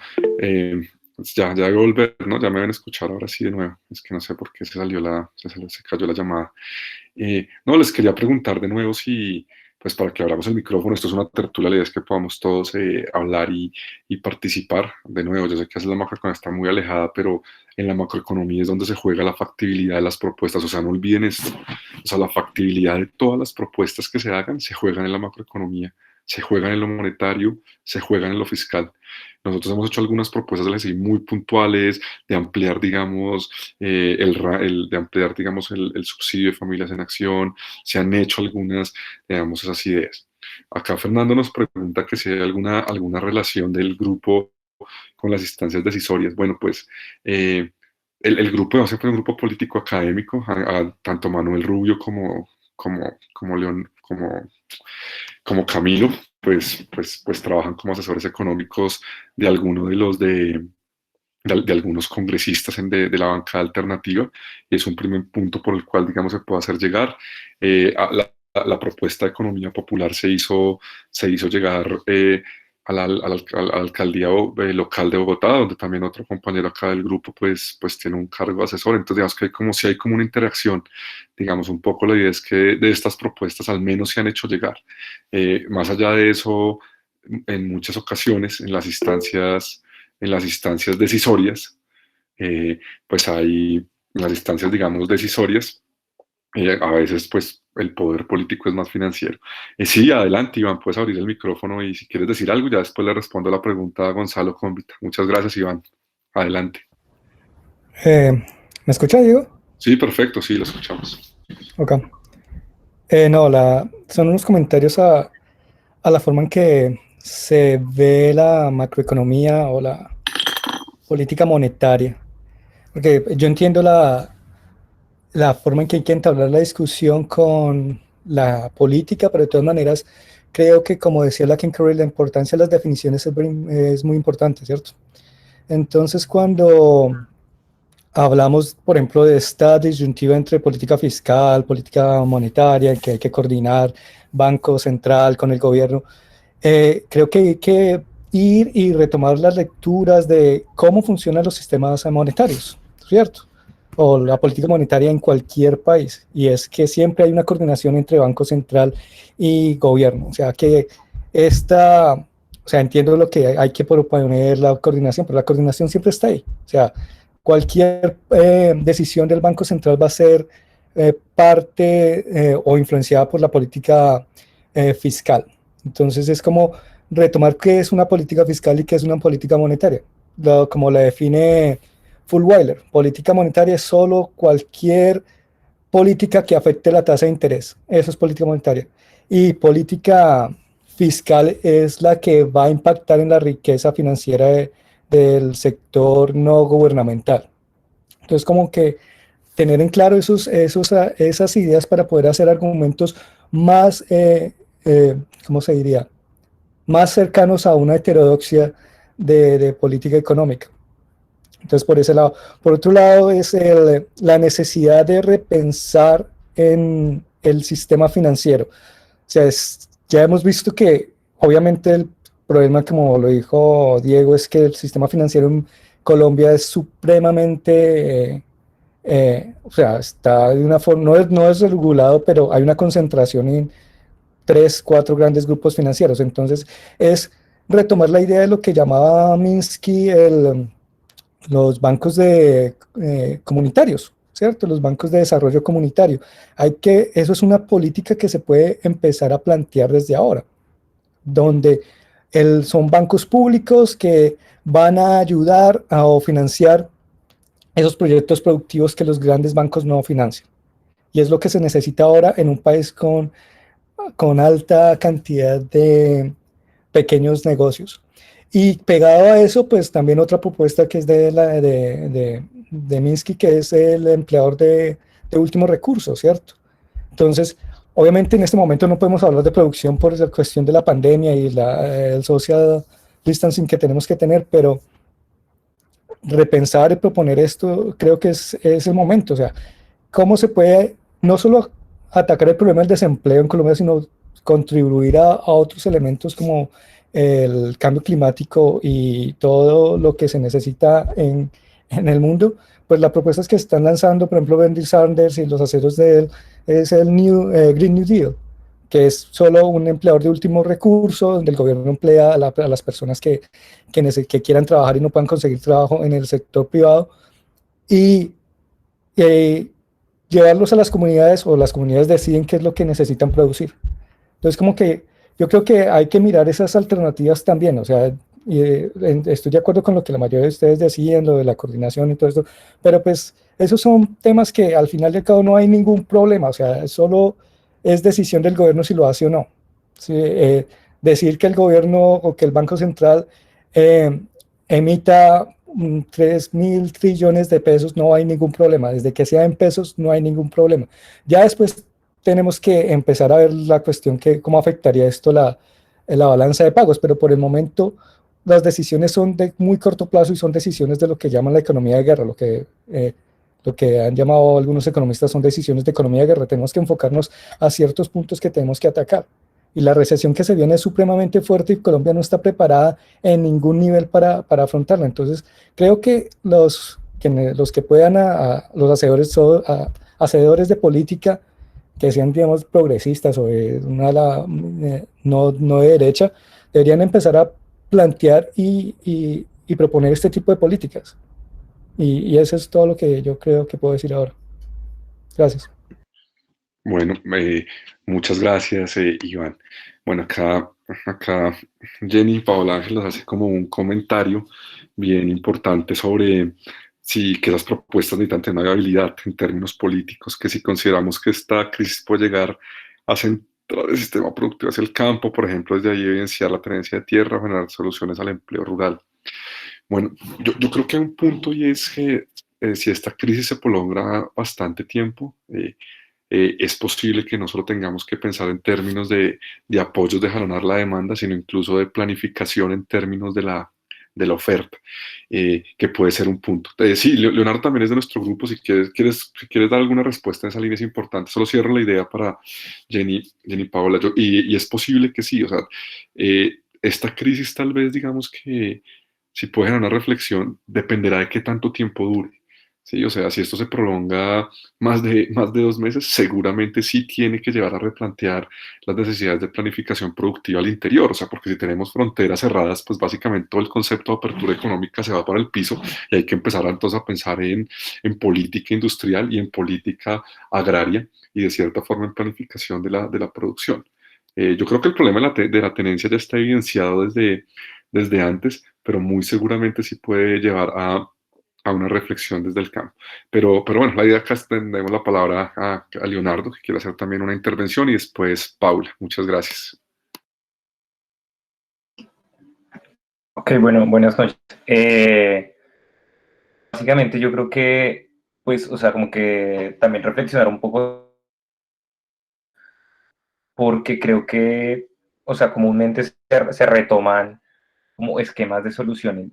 pues ya debo volver, ¿no? Ya me ven a escuchar ahora sí de nuevo. Es que no sé por qué se cayó la llamada. No, les quería preguntar de nuevo si, pues para que abramos el micrófono. Esto es una tertulia, la idea es que podamos todos hablar y participar. De nuevo, yo sé que la macroeconomía está muy alejada, pero en la macroeconomía es donde se juega la factibilidad de las propuestas. O sea, no olviden esto. O sea, la factibilidad de todas las propuestas que se hagan se juegan en la macroeconomía, se juegan en lo monetario, se juegan en lo fiscal. Nosotros hemos hecho algunas propuestas muy puntuales de ampliar, digamos, de ampliar, digamos, el subsidio de familias en acción. Se han hecho algunas, digamos, esas ideas. Acá Fernando nos pregunta que si hay alguna relación del grupo con las instancias decisorias. Bueno, pues el grupo va a ser un grupo político académico, tanto Manuel Rubio como León, como Camilo, pues trabajan como asesores económicos de alguno de los de algunos congresistas de la bancada alternativa, y es un primer punto por el cual, digamos, se puede hacer llegar. La propuesta de economía popular se hizo llegar a la alcaldía local de Bogotá, donde también otro compañero acá del grupo pues tiene un cargo de asesor. Entonces, digamos que si hay como una interacción, digamos, un poco la idea es que de estas propuestas al menos se han hecho llegar. Más allá de eso, en muchas ocasiones, en las instancias decisorias, pues hay en las instancias, digamos, decisorias, a veces pues el poder político es más financiero. Sí, adelante, Iván, puedes abrir el micrófono y si quieres decir algo, ya después le respondo a la pregunta a Gonzalo Convita. Muchas gracias, Iván. Adelante. ¿Me escucha, Diego? Sí, perfecto, sí, lo escuchamos. Ok. No, son unos comentarios a la forma en que se ve la macroeconomía o la política monetaria. Porque yo entiendo la forma en que hay que entablar la discusión con la política, pero de todas maneras creo que, como decía la King Curry, la importancia de las definiciones es muy importante, ¿cierto? Entonces, cuando hablamos, por ejemplo, de esta disyuntiva entre política fiscal, política monetaria, en que hay que coordinar Banco Central con el gobierno, creo que hay que ir y retomar las lecturas de cómo funcionan los sistemas monetarios, ¿cierto? O la política monetaria en cualquier país, y es que siempre hay una coordinación entre Banco Central y gobierno. O sea, que o sea, entiendo lo que hay que proponer la coordinación, pero la coordinación siempre está ahí. O sea, cualquier decisión del Banco Central va a ser parte o influenciada por la política fiscal. Entonces es como retomar qué es una política fiscal y qué es una política monetaria. Como la define Fulwiler, política monetaria es solo cualquier política que afecte la tasa de interés. Eso es política monetaria. Y política fiscal es la que va a impactar en la riqueza financiera del sector no gubernamental. Entonces, como que tener en claro esas ideas para poder hacer argumentos más, ¿cómo se diría? Más cercanos a una heterodoxia de política económica. Entonces, por ese lado. Por otro lado, es la necesidad de repensar en el sistema financiero. O sea, ya hemos visto que, obviamente, el problema, como lo dijo Diego, es que el sistema financiero en Colombia es supremamente, o sea, está de una forma, no es regulado, pero hay una concentración en 3, 4 grandes grupos financieros. Entonces, es retomar la idea de lo que llamaba Minsky los bancos comunitarios, ¿cierto? Los bancos de desarrollo comunitario. Eso es una política que se puede empezar a plantear desde ahora, donde son bancos públicos que van a ayudar o financiar esos proyectos productivos que los grandes bancos no financian. Y es lo que se necesita ahora en un país con alta cantidad de pequeños negocios. Y pegado a eso, pues también otra propuesta que es de Minsky, que es el empleador de último recurso, ¿cierto? Entonces, obviamente en este momento no podemos hablar de producción por la cuestión de la pandemia y el social distancing que tenemos que tener, pero repensar y proponer esto creo que es el momento. O sea, cómo se puede no solo atacar el problema del desempleo en Colombia, sino contribuir a otros elementos como el cambio climático y todo lo que se necesita en el mundo. Pues las propuestas que están lanzando, por ejemplo, Bernie Sanders y los asesores de él, es el Green New Deal, que es solo un empleador de último recurso, donde el gobierno emplea a las personas que quieran trabajar y no puedan conseguir trabajo en el sector privado, y llevarlos a las comunidades, o las comunidades deciden qué es lo que necesitan producir. Entonces, como que yo creo que hay que mirar esas alternativas también, o sea, estoy de acuerdo con lo que la mayoría de ustedes decían, lo de la coordinación y todo esto, pero pues esos son temas que al final de cabo no hay ningún problema, o sea, solo es decisión del gobierno si lo hace o no. Sí, decir que el gobierno o que el Banco Central eh, emita 3.000 trillones de pesos, no hay ningún problema, desde que sea en pesos no hay ningún problema. Ya después tenemos que empezar a ver la cuestión que cómo afectaría esto la balanza de pagos, pero por el momento las decisiones son de muy corto plazo y son decisiones de lo que llaman la economía de guerra, lo que han llamado algunos economistas son decisiones de economía de guerra. Tenemos que enfocarnos a ciertos puntos que tenemos que atacar. Y la recesión que se viene es supremamente fuerte y Colombia no está preparada en ningún nivel para afrontarla. Entonces, creo que los que puedan, los hacedores de política, que sean, digamos, progresistas o de una ala no de derecha, deberían empezar a plantear y proponer este tipo de políticas. Y eso es todo lo que yo creo que puedo decir ahora. Gracias. Bueno, muchas gracias, Iván. Bueno, acá Jenny Paola Ángeles hace como un comentario bien importante sobre si que esas propuestas necesitan tener una viabilidad en términos políticos, que si consideramos que esta crisis puede llegar a centrar el sistema productivo hacia el campo, por ejemplo, desde ahí evidenciar la tenencia de tierra o generar soluciones al empleo rural. Bueno, yo creo que hay un punto, y es que si esta crisis se prolonga bastante tiempo, es posible que no solo tengamos que pensar en términos de apoyos de jalonar la demanda, sino incluso de planificación en términos de la oferta, que puede ser un punto. Sí, Leonardo también es de nuestro grupo. Si quieres dar alguna respuesta en esa línea, es importante. Solo cierro la idea para Jenny Paola. Y es posible que sí, o sea, esta crisis tal vez, digamos que si puede generar una reflexión, dependerá de qué tanto tiempo dure. Sí, o sea, si esto se prolonga más de 2 meses, seguramente sí tiene que llevar a replantear las necesidades de planificación productiva al interior. O sea, porque si tenemos fronteras cerradas, pues básicamente todo el concepto de apertura económica se va para el piso, y hay que empezar entonces a pensar en política industrial y en política agraria, y de cierta forma en planificación de la producción. Yo creo que el problema de la tenencia ya está evidenciado desde antes, pero muy seguramente sí puede llevar a una reflexión desde el campo. Pero bueno, la idea acá es tendremos la palabra a Leonardo, que quiere hacer también una intervención, y después Paula. Muchas gracias. Ok, bueno, buenas noches. Básicamente yo creo que, pues, o sea, como que también reflexionar un poco, porque creo que, o sea, comúnmente se retoman como esquemas de soluciones,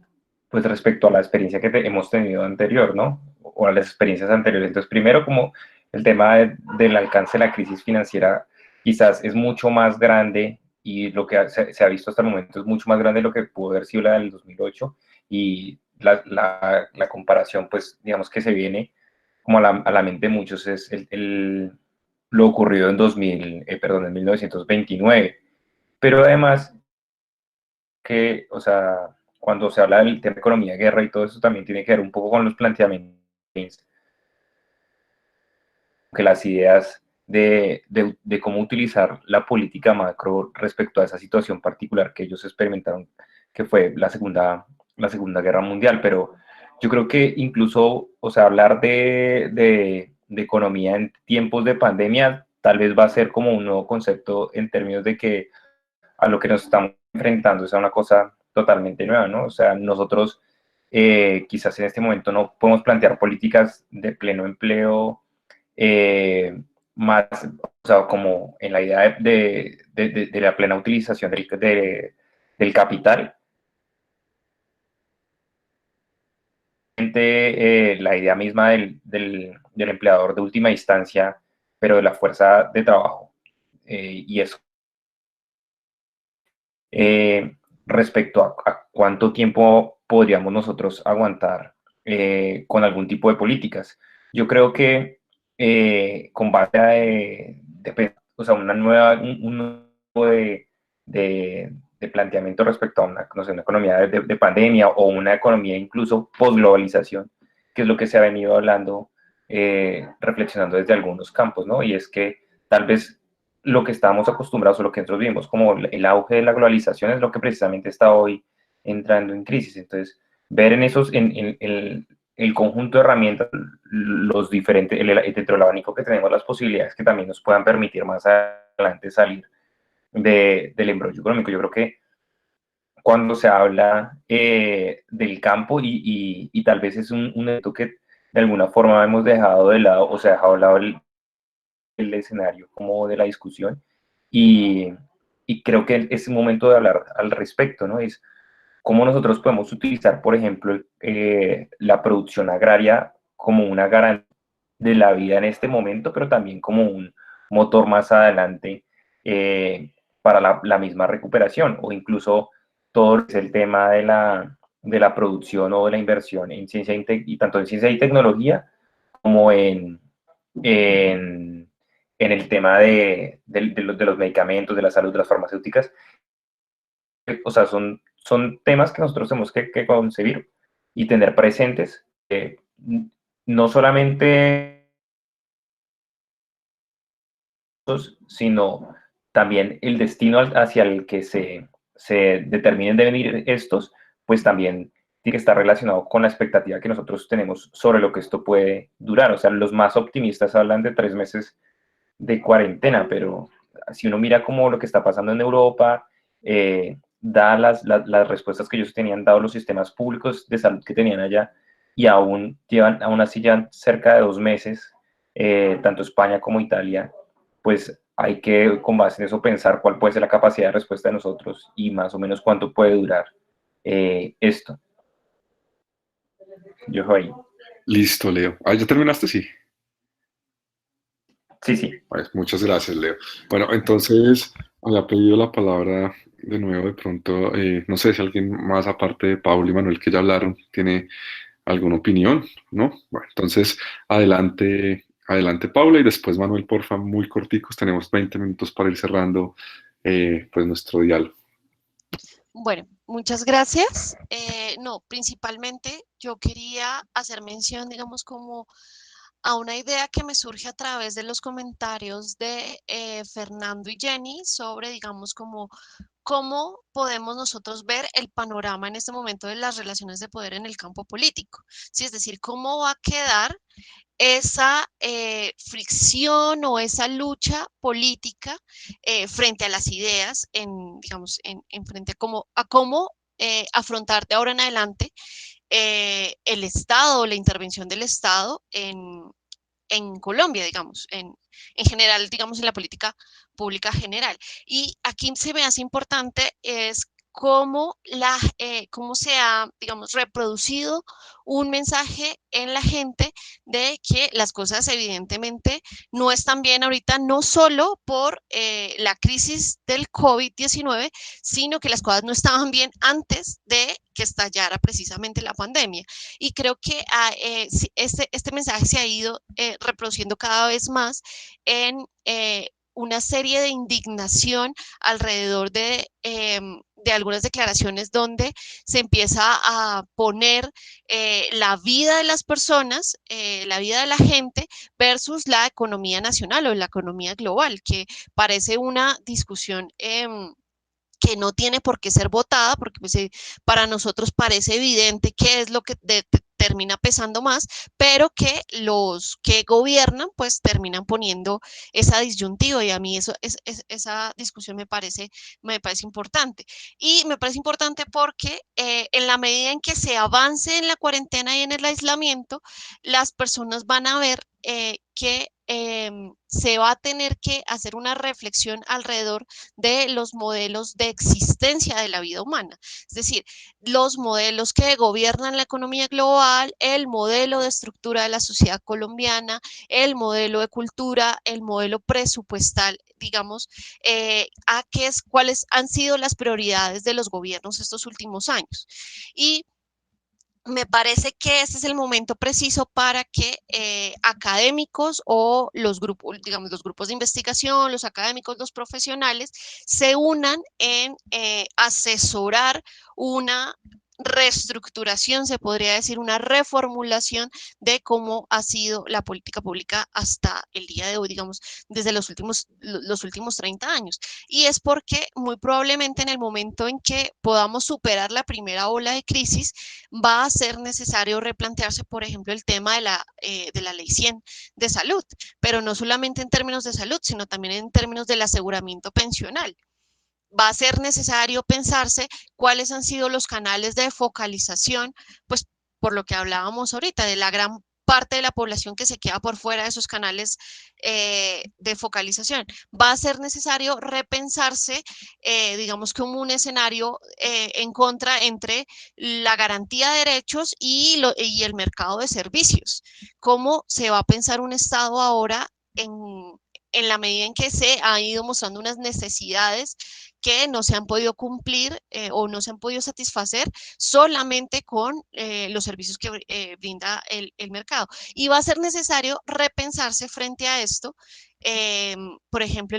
pues respecto a la experiencia que hemos tenido anterior, ¿no? O a las experiencias anteriores. Entonces, primero, como el tema del alcance de la crisis financiera quizás es mucho más grande, y lo que se ha visto hasta el momento es mucho más grande de lo que pudo haber sido la del 2008, y la comparación, pues, digamos que se viene como a la mente de muchos es lo ocurrido en 1929. Pero además que, o sea, cuando se habla del tema de economía, guerra y todo eso, también tiene que ver un poco con los planteamientos, que las ideas de cómo utilizar la política macro respecto a esa situación particular que ellos experimentaron, que fue la Segunda Guerra Mundial. Pero yo creo que incluso, o sea, hablar de economía en tiempos de pandemia tal vez va a ser como un nuevo concepto, en términos de que a lo que nos estamos enfrentando es a una cosa totalmente nueva, ¿no? O sea, nosotros quizás en este momento no podemos plantear políticas de pleno empleo, más, o sea, como en la idea de la plena utilización del capital. La idea misma del empleador de última instancia, pero de la fuerza de trabajo. Y eso. Respecto a cuánto tiempo podríamos nosotros aguantar con algún tipo de políticas. Yo creo que con base a, o sea, un nuevo de planteamiento respecto a una, no sé, una economía de pandemia o una economía incluso post-globalización, que es lo que se ha venido hablando, reflexionando desde algunos campos, ¿no? Y es que tal vez lo que estábamos acostumbrados o lo que nosotros vimos como el auge de la globalización es lo que precisamente está hoy entrando en crisis. Entonces, ver en esos, en el conjunto de herramientas, los diferentes, dentro del abanico que tenemos, las posibilidades que también nos puedan permitir más adelante salir del embrollo económico. Yo creo que cuando se habla del campo y tal vez es un evento que de alguna forma hemos dejado de lado o se ha dejado de lado el escenario como de la discusión y creo que es un momento de hablar al respecto, ¿no? Es cómo nosotros podemos utilizar, por ejemplo, la producción agraria como una garantía de la vida en este momento, pero también como un motor más adelante para la misma recuperación o incluso todo el tema de la producción o de la inversión en ciencia y tanto en ciencia y tecnología como en, en el tema de los medicamentos, de la salud, de las farmacéuticas. O sea, son temas que nosotros tenemos que concebir y tener presentes, no solamente sino también el destino hacia el que se determinen de venir estos, pues también tiene que estar relacionado con la expectativa que nosotros tenemos sobre lo que esto puede durar. O sea, los más optimistas hablan de 3 meses de cuarentena, pero si uno mira como lo que está pasando en Europa, da las respuestas que ellos tenían dado los sistemas públicos de salud que tenían allá, y aún así llevan cerca de 2 meses, tanto España como Italia, pues hay que, con base en eso, pensar cuál puede ser la capacidad de respuesta de nosotros y más o menos cuánto puede durar esto. Yo ahí. Listo, Leo. Ah, ¿ya terminaste? Sí. Sí, sí. Pues, muchas gracias, Leo. Bueno, entonces había pedido la palabra de nuevo de pronto. No sé si alguien más aparte de Paul y Manuel que ya hablaron tiene alguna opinión, ¿no? Bueno, entonces adelante, adelante Paula y después Manuel, porfa, muy corticos. Tenemos 20 minutos para ir cerrando pues nuestro diálogo. Bueno, muchas gracias. No, principalmente yo quería hacer mención, digamos, como a una idea que me surge a través de los comentarios de Fernando y Jenny sobre, digamos, como cómo podemos nosotros ver el panorama en este momento de las relaciones de poder en el campo político. ¿Sí? Es decir, cómo va a quedar esa fricción o esa lucha política frente a las ideas, digamos, en frente a cómo afrontar de ahora en adelante el Estado, la intervención del Estado en Colombia, digamos, en general, digamos, en la política pública general. Y aquí se me hace importante es cómo se ha, digamos, reproducido un mensaje en la gente de que las cosas evidentemente no están bien ahorita, no solo por la crisis del COVID-19, sino que las cosas no estaban bien antes de que estallara precisamente la pandemia. Y creo que este mensaje se ha ido reproduciendo cada vez más en una serie de indignación alrededor de algunas declaraciones donde se empieza a poner la vida de las personas, la vida de la gente versus la economía nacional o la economía global, que parece una discusión que no tiene por qué ser votada, porque pues, para nosotros parece evidente qué es lo que termina pesando más, pero que los que gobiernan pues terminan poniendo esa disyuntiva y a mí esa discusión me parece importante. Y me parece importante porque en la medida en que se avance en la cuarentena y en el aislamiento, las personas van a ver que se va a tener que hacer una reflexión alrededor de los modelos de existencia de la vida humana. Es decir, los modelos que gobiernan la economía global, el modelo de estructura de la sociedad colombiana, el modelo de cultura, el modelo presupuestal, digamos, cuáles han sido las prioridades de los gobiernos estos últimos años. Y me parece que este es el momento preciso para que académicos o los grupos, digamos, los grupos de investigación, los académicos, los profesionales, se unan en asesorar una reestructuración, se podría decir, una reformulación de cómo ha sido la política pública hasta el día de hoy, digamos, desde los últimos 30 años. Y es porque muy probablemente en el momento en que podamos superar la primera ola de crisis, va a ser necesario replantearse, por ejemplo, el tema de la ley 100 de salud, pero no solamente en términos de salud, sino también en términos del aseguramiento pensional. Va a ser necesario pensarse cuáles han sido los canales de focalización, pues por lo que hablábamos ahorita, de la gran parte de la población que se queda por fuera de esos canales de focalización. Va a ser necesario repensarse, digamos, como un escenario en contra entre la garantía de derechos y el mercado de servicios. ¿Cómo se va a pensar un Estado ahora en la medida en que se han ido mostrando unas necesidades que no se han podido cumplir o no se han podido satisfacer solamente con los servicios que brinda el mercado? Y va a ser necesario repensarse frente a esto, por ejemplo,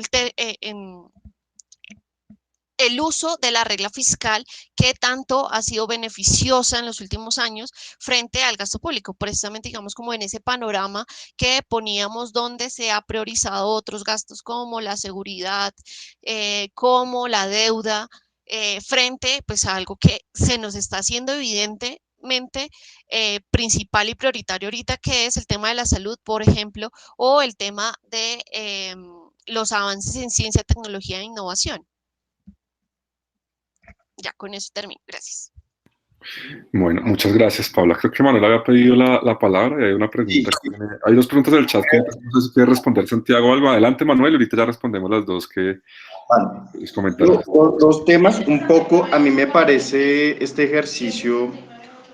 el uso de la regla fiscal que tanto ha sido beneficiosa en los últimos años frente al gasto público, precisamente digamos como en ese panorama que poníamos donde se ha priorizado otros gastos como la seguridad, como la deuda, frente pues a algo que se nos está haciendo evidentemente principal y prioritario ahorita, que es el tema de la salud, por ejemplo, o el tema de los avances en ciencia, tecnología e innovación. Ya con eso termino. Gracias. Bueno, muchas gracias, Paula. Creo que Manuel había pedido la palabra y hay una pregunta. Sí. Hay dos preguntas del chat que no sé si quiere responder Santiago o algo. Adelante, Manuel, ahorita ya respondemos las dos que les comentaron. Dos temas, un poco, a mí me parece este ejercicio,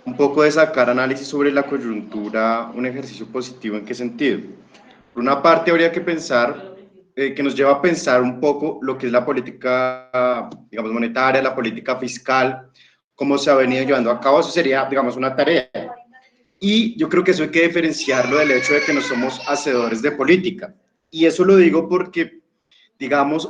un poco de sacar análisis sobre la coyuntura, un ejercicio positivo. ¿En qué sentido? Por una parte, habría que pensar, que nos lleva a pensar un poco lo que es la política, digamos, monetaria, la política fiscal, cómo se ha venido llevando a cabo. Eso sería, digamos, una tarea. Y yo creo que eso hay que diferenciarlo del hecho de que no somos hacedores de política. Y eso lo digo porque, digamos,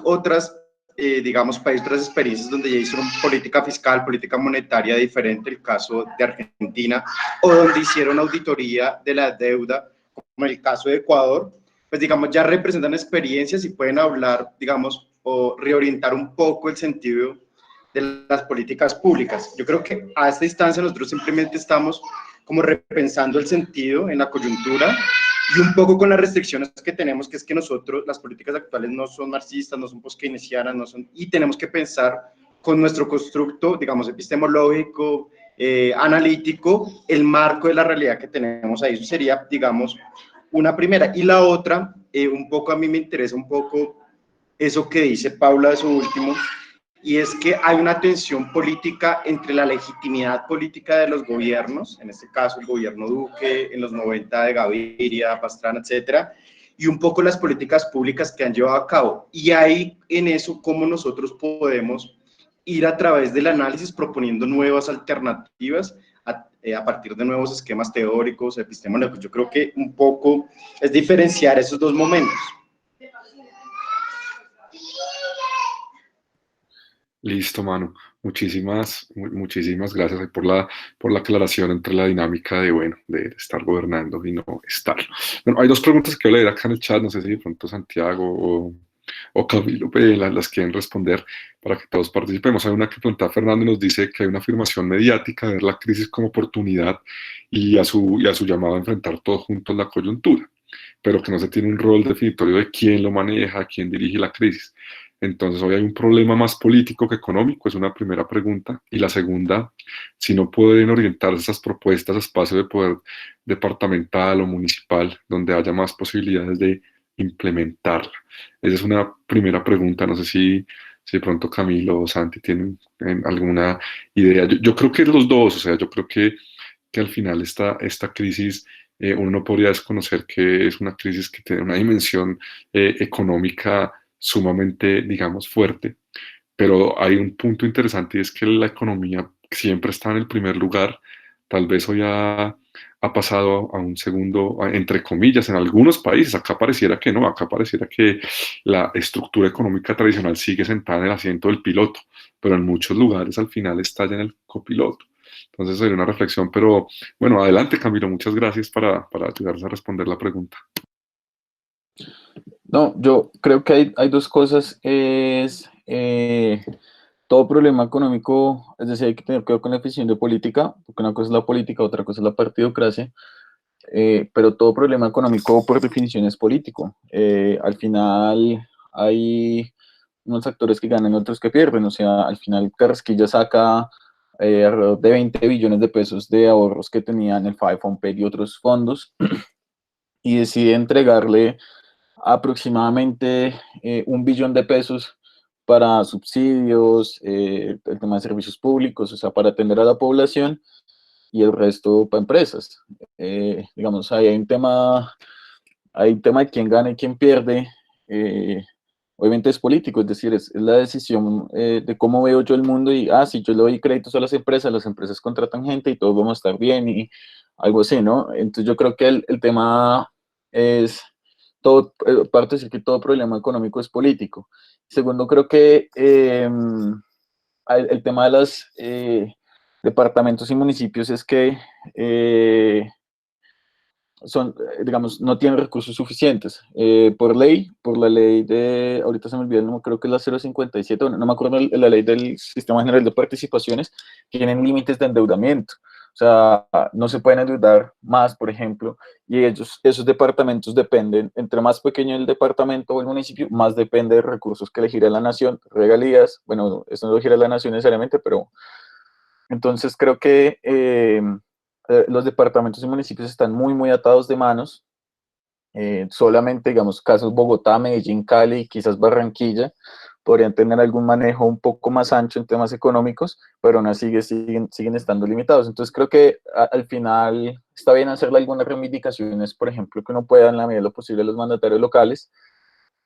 digamos, países, otras experiencias donde ya hicieron política fiscal, política monetaria diferente, el caso de Argentina, o donde hicieron auditoría de la deuda, como el caso de Ecuador, pues, digamos, ya representan experiencias y pueden hablar, digamos, o reorientar un poco el sentido de las políticas públicas. Yo creo que a esta instancia nosotros simplemente estamos como repensando el sentido en la coyuntura y un poco con las restricciones que tenemos, que es que nosotros, las políticas actuales no son marxistas, no son post-keynesianas, no son, y tenemos que pensar con nuestro constructo, digamos, epistemológico, analítico, el marco de la realidad que tenemos ahí. Eso sería, digamos, una primera. Y la otra, un poco a mí me interesa un poco eso que dice Paula de su último, y es que hay una tensión política entre la legitimidad política de los gobiernos, en este caso el gobierno Duque, en los 90 de Gaviria, Pastrana, etcétera, y un poco las políticas públicas que han llevado a cabo. Y hay en eso cómo nosotros podemos ir a través del análisis proponiendo nuevas alternativas a partir de nuevos esquemas teóricos, epistemológicos. Yo creo que un poco es diferenciar esos dos momentos. Listo, Manu. Muchísimas gracias por la aclaración entre la dinámica de, bueno, de estar gobernando y no estar. Bueno, hay dos preguntas que voy a leer acá en el chat, no sé si de pronto Santiago o Camilo las quieren responder para que todos participemos. Hay una que pregunta Fernando y nos dice que hay una afirmación mediática de ver la crisis como oportunidad y a su llamado a enfrentar todos juntos la coyuntura, pero que no se tiene un rol definitorio de quién lo maneja, quién dirige la crisis. Entonces, hoy hay un problema más político que económico, es una primera pregunta. Y la segunda, si no pueden orientarse esas propuestas a espacio de poder departamental o municipal, donde haya más posibilidades de implementarla. Esa es una primera pregunta, no sé si de pronto Camilo o Santi tienen alguna idea. Yo creo que los dos, o sea, yo creo que al final esta crisis, uno no podría desconocer que es una crisis que tiene una dimensión económica sumamente, digamos, fuerte, pero hay un punto interesante y es que la economía siempre está en el primer lugar tal vez hoy ha pasado a un segundo, entre comillas, en algunos países. Acá pareciera que no, acá pareciera que la estructura económica tradicional sigue sentada en el asiento del piloto, pero en muchos lugares al final está ya en el copiloto. Entonces sería una reflexión, pero bueno, adelante Camilo, muchas gracias para ayudarnos a responder la pregunta. No, yo creo que hay dos cosas. Todo problema económico, es decir, hay que tener cuidado con la definición de política, porque una cosa es la política, otra cosa es la partidocracia, pero todo problema económico por definición es político. Al final hay unos actores que ganan y otros que pierden, o sea, al final Carrasquilla saca alrededor de 20 billones de pesos de ahorros que tenía en el Five y otros fondos y decide entregarle aproximadamente 1 billón de pesos para subsidios, el tema de servicios públicos, o sea, para atender a la población y el resto para empresas. Digamos, ahí hay un tema de quién gana y quién pierde. Obviamente es político, es decir, es la decisión de cómo veo yo el mundo y, si yo le doy créditos a las empresas contratan gente y todos vamos a estar bien y algo así, ¿no? Entonces yo creo que el tema es todo, parte de decir que todo problema económico es político. Segundo, creo que el tema de los departamentos y municipios es que digamos, no tienen recursos suficientes. Por la ley de, ahorita se me olvidó, no creo que es la 057, bueno, no me acuerdo la ley del Sistema General de Participaciones, tienen límites de endeudamiento. O sea, no se pueden endeudar más, por ejemplo, y esos departamentos dependen, entre más pequeño el departamento o el municipio, más depende de recursos que le gire a la nación, regalías, bueno, eso no lo gira a la nación necesariamente, pero entonces creo que los departamentos y municipios están muy, muy atados de manos. Solamente, digamos, casos Bogotá, Medellín, Cali y quizás Barranquilla podrían tener algún manejo un poco más ancho en temas económicos, pero aún así siguen estando limitados. Entonces creo que al final está bien hacerle algunas reivindicaciones, por ejemplo, que uno pueda en la medida de lo posible los mandatarios locales,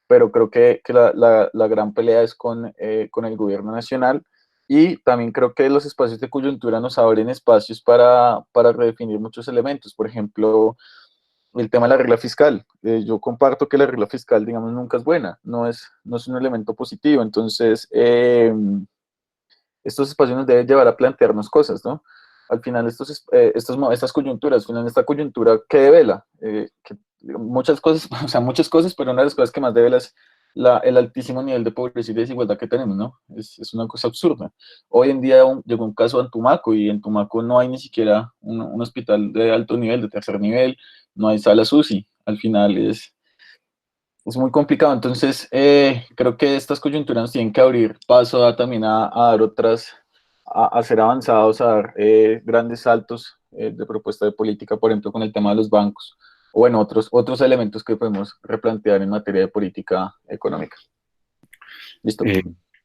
pero creo que la gran pelea es con el gobierno nacional. Y también creo que los espacios de coyuntura nos abren espacios para redefinir muchos elementos. Por ejemplo, el tema de la regla fiscal. Yo comparto que la regla fiscal, digamos, nunca es buena, no es un elemento positivo. Entonces, estos espacios nos deben llevar a plantearnos cosas, ¿no? Al final, estas coyunturas, al final, esta coyuntura, ¿qué devela? Muchas cosas, o sea, muchas cosas, pero una de las cosas que más devela es el altísimo nivel de pobreza y desigualdad que tenemos, ¿no? Es una cosa absurda. Hoy en día llegó un caso en Tumaco y en Tumaco no hay ni siquiera un hospital de alto nivel, de tercer nivel, no hay salas UCI. Al final es muy complicado. Entonces, creo que estas coyunturas nos tienen que abrir paso también a dar otras, a ser avanzados, a dar grandes saltos de propuesta de política, por ejemplo, con el tema de los bancos, o bueno, otros elementos que podemos replantear en materia de política económica. Listo.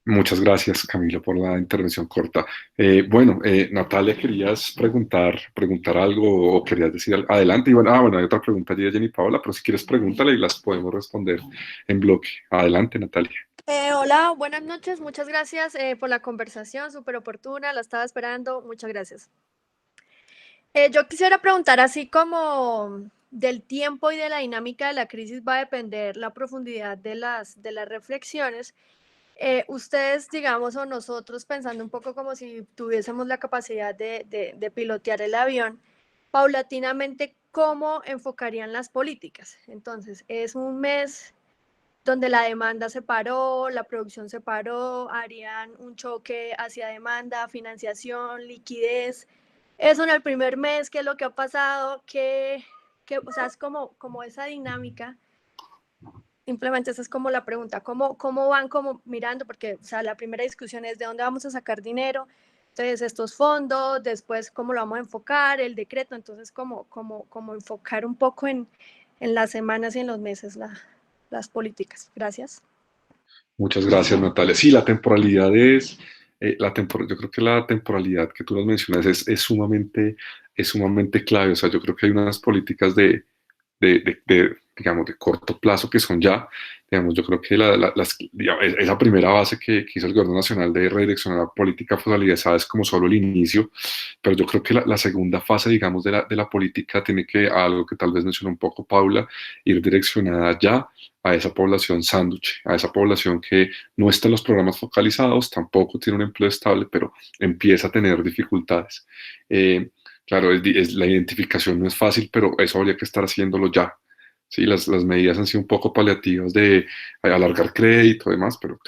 Muchas gracias, Camilo, por la intervención corta. Natalia, ¿querías preguntar algo o querías decir algo? Adelante. Y bueno, hay otra pregunta allí de Jenny Paola, pero si quieres pregúntale y las podemos responder en bloque. Adelante, Natalia. Hola, buenas noches. Muchas gracias por la conversación, súper oportuna. La estaba esperando. Muchas gracias. Yo quisiera preguntar, así como del tiempo y de la dinámica de la crisis va a depender la profundidad de las reflexiones. Ustedes, digamos, o nosotros, pensando un poco como si tuviésemos la capacidad de pilotear el avión, paulatinamente, ¿cómo enfocarían las políticas? Entonces, es un mes donde la demanda se paró, la producción se paró, harían un choque hacia demanda, financiación, liquidez. Eso en el primer mes, ¿qué es lo que ha pasado? O sea, es como esa dinámica. Simplemente esa es como la pregunta, ¿cómo van como mirando? Porque, o sea, la primera discusión es de dónde vamos a sacar dinero, entonces estos fondos, después cómo lo vamos a enfocar, el decreto, entonces como enfocar un poco en las semanas y en los meses las políticas. Gracias. Muchas gracias, Natalia. Sí, la temporalidad yo creo que la temporalidad que tú nos mencionas es sumamente clave. O sea, yo creo que hay unas políticas de digamos, de corto plazo, que son ya, digamos, yo creo que digamos, esa primera base que hizo el gobierno nacional de redireccionar la política focalizada es como solo el inicio, pero yo creo que la segunda fase, digamos, de la política tiene que, algo que tal vez mencionó un poco Paula, ir direccionada ya a esa población sándwich, a esa población que no está en los programas focalizados, tampoco tiene un empleo estable, pero empieza a tener dificultades. Claro, la identificación no es fácil, pero eso habría que estar haciéndolo ya. Sí, las medidas han sido un poco paliativas de alargar crédito y demás, pero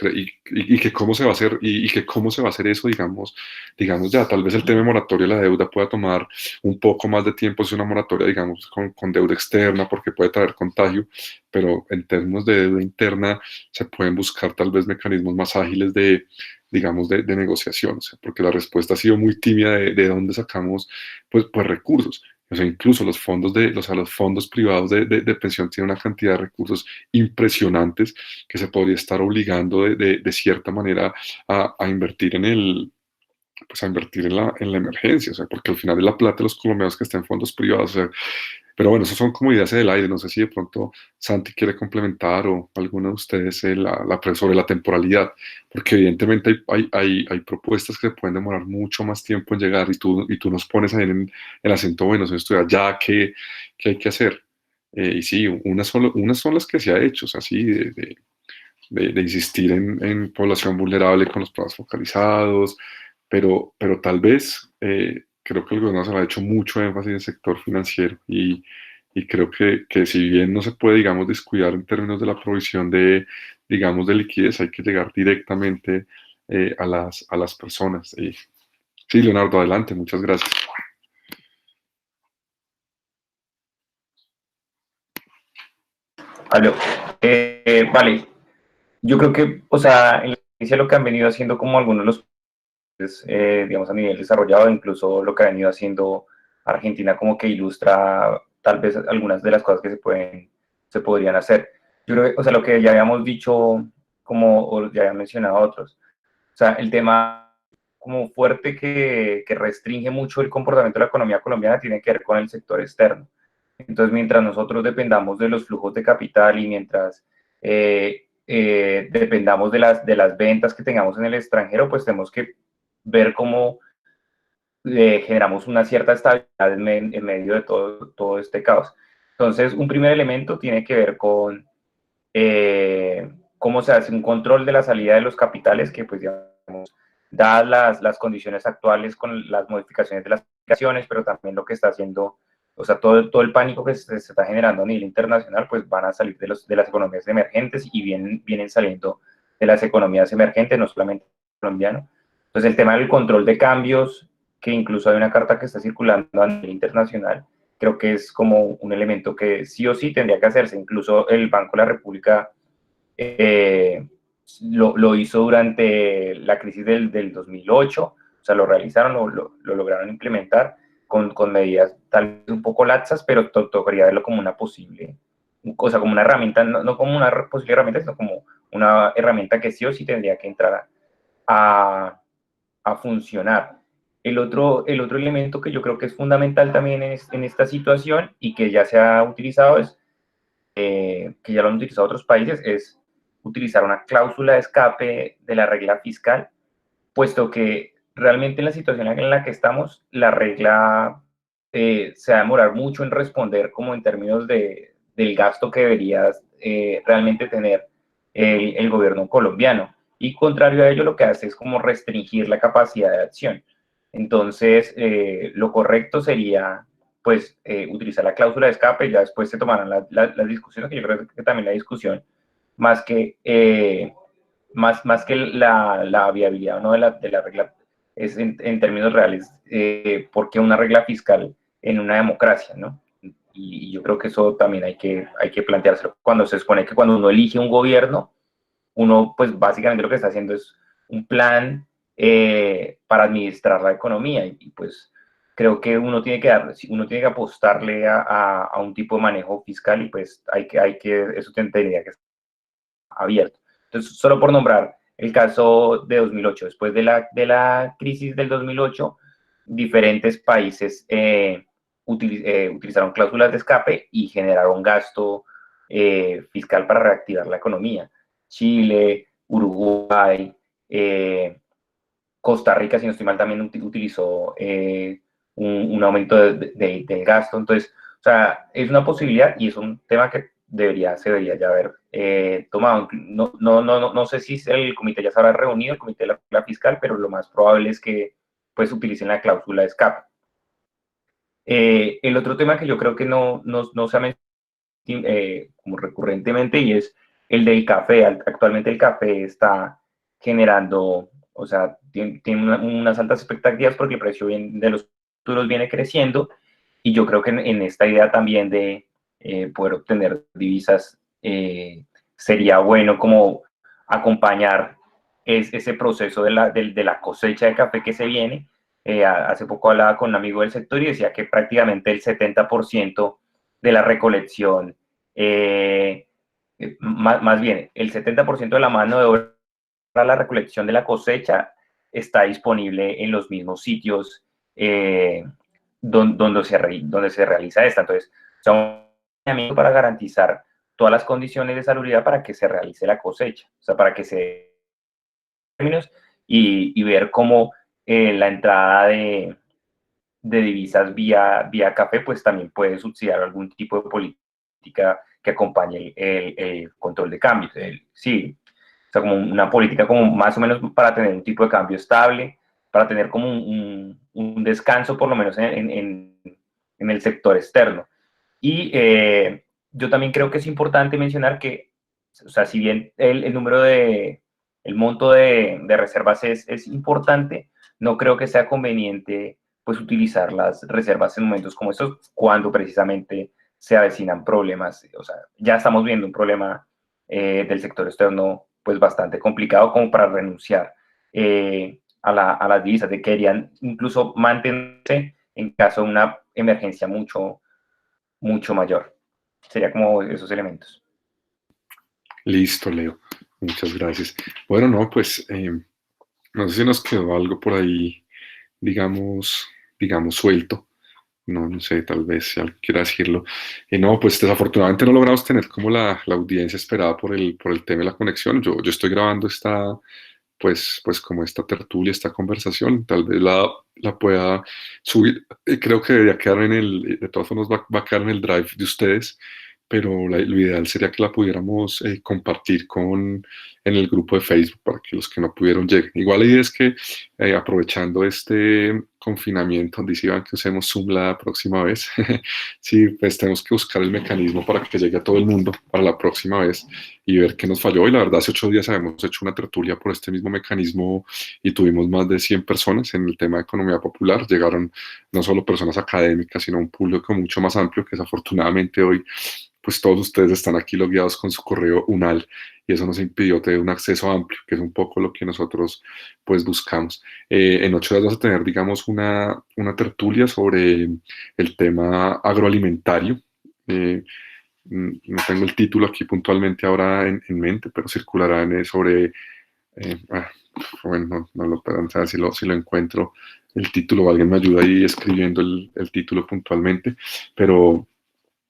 y que cómo se va a hacer y que cómo se va a hacer eso, digamos ya, tal vez el tema de moratoria de la deuda pueda tomar un poco más de tiempo, es una moratoria, digamos, con deuda externa porque puede traer contagio, pero en términos de deuda interna se pueden buscar tal vez mecanismos más ágiles de, digamos, de negociación, o sea, porque la respuesta ha sido muy tímida de dónde sacamos, pues recursos. O sea, incluso los fondos los fondos privados de pensión tienen una cantidad de recursos impresionantes que se podría estar obligando de cierta manera a invertir pues a invertir en la emergencia, o sea, porque al final es la plata de los colombianos que está en fondos privados, o sea, pero bueno, eso son como ideas del aire, no sé si de pronto Santi quiere complementar o alguno de ustedes sobre la temporalidad, porque evidentemente hay propuestas que pueden demorar mucho más tiempo en llegar y tú nos pones ahí en el acento, bueno, se estudia ya qué hay que hacer. Y sí, unas son las que se ha hecho, o sea, sí, de insistir en población vulnerable con los programas focalizados, pero tal vez creo que el gobierno se ha hecho mucho énfasis en el sector financiero y creo que si bien no se puede, digamos, descuidar en términos de la provisión digamos, de liquidez, hay que llegar directamente a las personas. Y, sí, Leonardo, adelante, muchas gracias. Aló. Vale, yo creo que, o sea, en la experiencia lo que han venido haciendo como algunos de los países, digamos, a nivel desarrollado, incluso lo que ha venido haciendo Argentina, como que ilustra tal vez algunas de las cosas que se podrían hacer. Yo creo que, o sea, lo que ya habíamos dicho, como o ya habían mencionado otros, o sea, el tema como fuerte que restringe mucho el comportamiento de la economía colombiana tiene que ver con el sector externo. Entonces, mientras nosotros dependamos de los flujos de capital y mientras dependamos de las ventas que tengamos en el extranjero, pues tenemos que ver cómo generamos una cierta estabilidad en medio de todo este caos. Entonces, un primer elemento tiene que ver con cómo se hace un control de la salida de los capitales, que pues digamos, dadas las condiciones actuales con las modificaciones de las aplicaciones, pero también lo que está haciendo, o sea, todo el pánico que se está generando a nivel internacional, pues van a salir de las economías emergentes y vienen saliendo de las economías emergentes, no solamente colombiano. Entonces, el tema del control de cambios, que incluso hay una carta que está circulando a nivel internacional, creo que es como un elemento que sí o sí tendría que hacerse. Incluso el Banco de la República lo hizo durante la crisis del 2008, o sea, lo realizaron, lo lograron implementar con medidas tal vez un poco laxas, pero tocaría verlo como una posible, o sea, como una herramienta, no como una posible herramienta, sino como una herramienta que sí o sí tendría que entrar a funcionar. El otro elemento que yo creo que es fundamental también en esta situación y que ya se ha utilizado que ya lo han utilizado otros países, es utilizar una cláusula de escape de la regla fiscal, puesto que realmente en la situación en la que estamos, la regla se va a demorar mucho en responder como en términos del gasto que debería realmente tener el gobierno colombiano. Y contrario a ello, lo que hace es como restringir la capacidad de acción. Entonces, lo correcto sería, pues, utilizar la cláusula de escape, ya después se tomarán las discusiones, que yo creo que también la discusión, más que, más que la viabilidad ¿no? de la regla, es en términos reales, ¿por qué una regla fiscal en una democracia, ¿no? Y yo creo que eso también hay que planteárselo. Cuando se supone que cuando uno elige un gobierno, uno pues básicamente lo que está haciendo es un plan para administrar la economía y pues creo que uno tiene que apostarle a un tipo de manejo fiscal y pues eso tendría que estar abierto. Entonces, solo por nombrar el caso de 2008, después de la crisis del 2008, diferentes países utilizaron cláusulas de escape y generaron gasto fiscal para reactivar la economía. Chile, Uruguay, Costa Rica, si no estoy mal, también utilizó un aumento del gasto. Entonces, o sea, es una posibilidad y es un tema que se debería ya haber tomado. No sé si el comité ya se habrá reunido, el comité de la fiscal, pero lo más probable es que pues utilicen la cláusula de escape. El otro tema que yo creo que no se ha mencionado como recurrentemente, y es el del café. Actualmente el café está generando, o sea, tiene unas altas expectativas porque el precio de los futuros viene creciendo, y yo creo que en esta idea también de poder obtener divisas, sería bueno como acompañar ese proceso de la cosecha de café que se viene. Hace poco hablaba con un amigo del sector y decía que prácticamente el 70% de la recolección, más bien el 70% de la mano de obra para la recolección de la cosecha está disponible en los mismos sitios donde se realiza esta. Entonces, o sea, un planeamiento para garantizar todas las condiciones de salubridad para que se realice la cosecha, o sea, para que se términos y ver cómo la entrada de divisas vía café, pues también puede subsidiar algún tipo de política que acompañe el control de cambios. Sí, o sea, como una política como más o menos para tener un tipo de cambio estable, para tener como un descanso por lo menos en el sector externo. Y yo también creo que es importante mencionar que, o sea, si bien el monto de reservas es importante, no creo que sea conveniente pues utilizar las reservas en momentos como estos, cuando precisamente se avecinan problemas. O sea, ya estamos viendo un problema del sector externo pues bastante complicado como para renunciar a las divisas, de que querían incluso mantenerse en caso de una emergencia mucho mayor. Sería como esos elementos. Listo, Leo. Muchas gracias. Bueno, no, pues no sé si nos quedó algo por ahí, digamos suelto. No sé, tal vez si alguien quiera decirlo. No, pues desafortunadamente no logramos tener como la audiencia esperada por el tema de la conexión. Yo estoy grabando pues como esta tertulia, esta conversación, tal vez la pueda subir. Creo que debería quedar de todas formas va a quedar en el drive de ustedes, pero lo ideal sería que la pudiéramos compartir en el grupo de Facebook para que los que no pudieron lleguen. Igual la idea es que aprovechando este confinamiento, dice Iván que usemos Zoom la próxima vez, sí, pues tenemos que buscar el mecanismo para que llegue a todo el mundo para la próxima vez y ver qué nos falló. Y la verdad, hace 8 días habíamos hecho una tertulia por este mismo mecanismo y tuvimos más de 100 personas en el tema de economía popular. Llegaron no solo personas académicas, sino un público mucho más amplio que desafortunadamente hoy pues todos ustedes están aquí logueados con su correo UNAL y eso nos impidió tener un acceso amplio, que es un poco lo que nosotros pues buscamos. En 8 días vamos a tener, digamos, una tertulia sobre el tema agroalimentario. No tengo el título aquí puntualmente ahora en mente, pero circulará sobre... bueno, no lo puedo saber si lo encuentro el título, o alguien me ayuda ahí escribiendo el título puntualmente, pero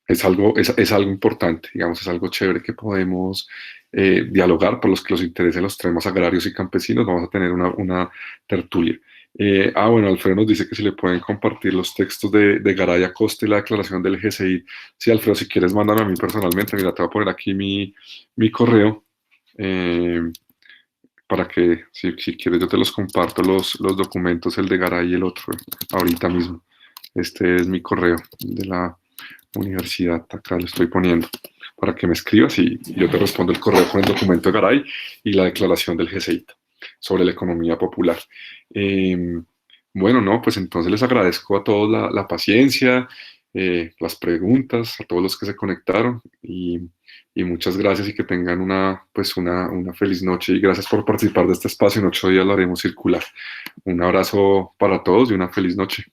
es algo importante, digamos, es algo chévere que podemos dialogar. Por los que los interesen los temas agrarios y campesinos, vamos a tener una tertulia. Bueno, Alfredo nos dice que si le pueden compartir los textos de Garay Acosta y la declaración del GCI. Sí, Alfredo, si quieres, mándame a mí personalmente. Mira, te voy a poner aquí mi correo para que, si quieres, yo te los comparto, los documentos, el de Garay y el otro, ahorita mismo. Este es mi correo de la universidad, acá lo estoy poniendo para que me escribas y yo te respondo el correo con el documento de Garay y la declaración del GCI sobre la economía popular. Bueno, no, pues entonces les agradezco a todos la paciencia, las preguntas, a todos los que se conectaron y muchas gracias y que tengan una feliz noche y gracias por participar de este espacio. En 8 días lo haremos circular. Un abrazo para todos y una feliz noche.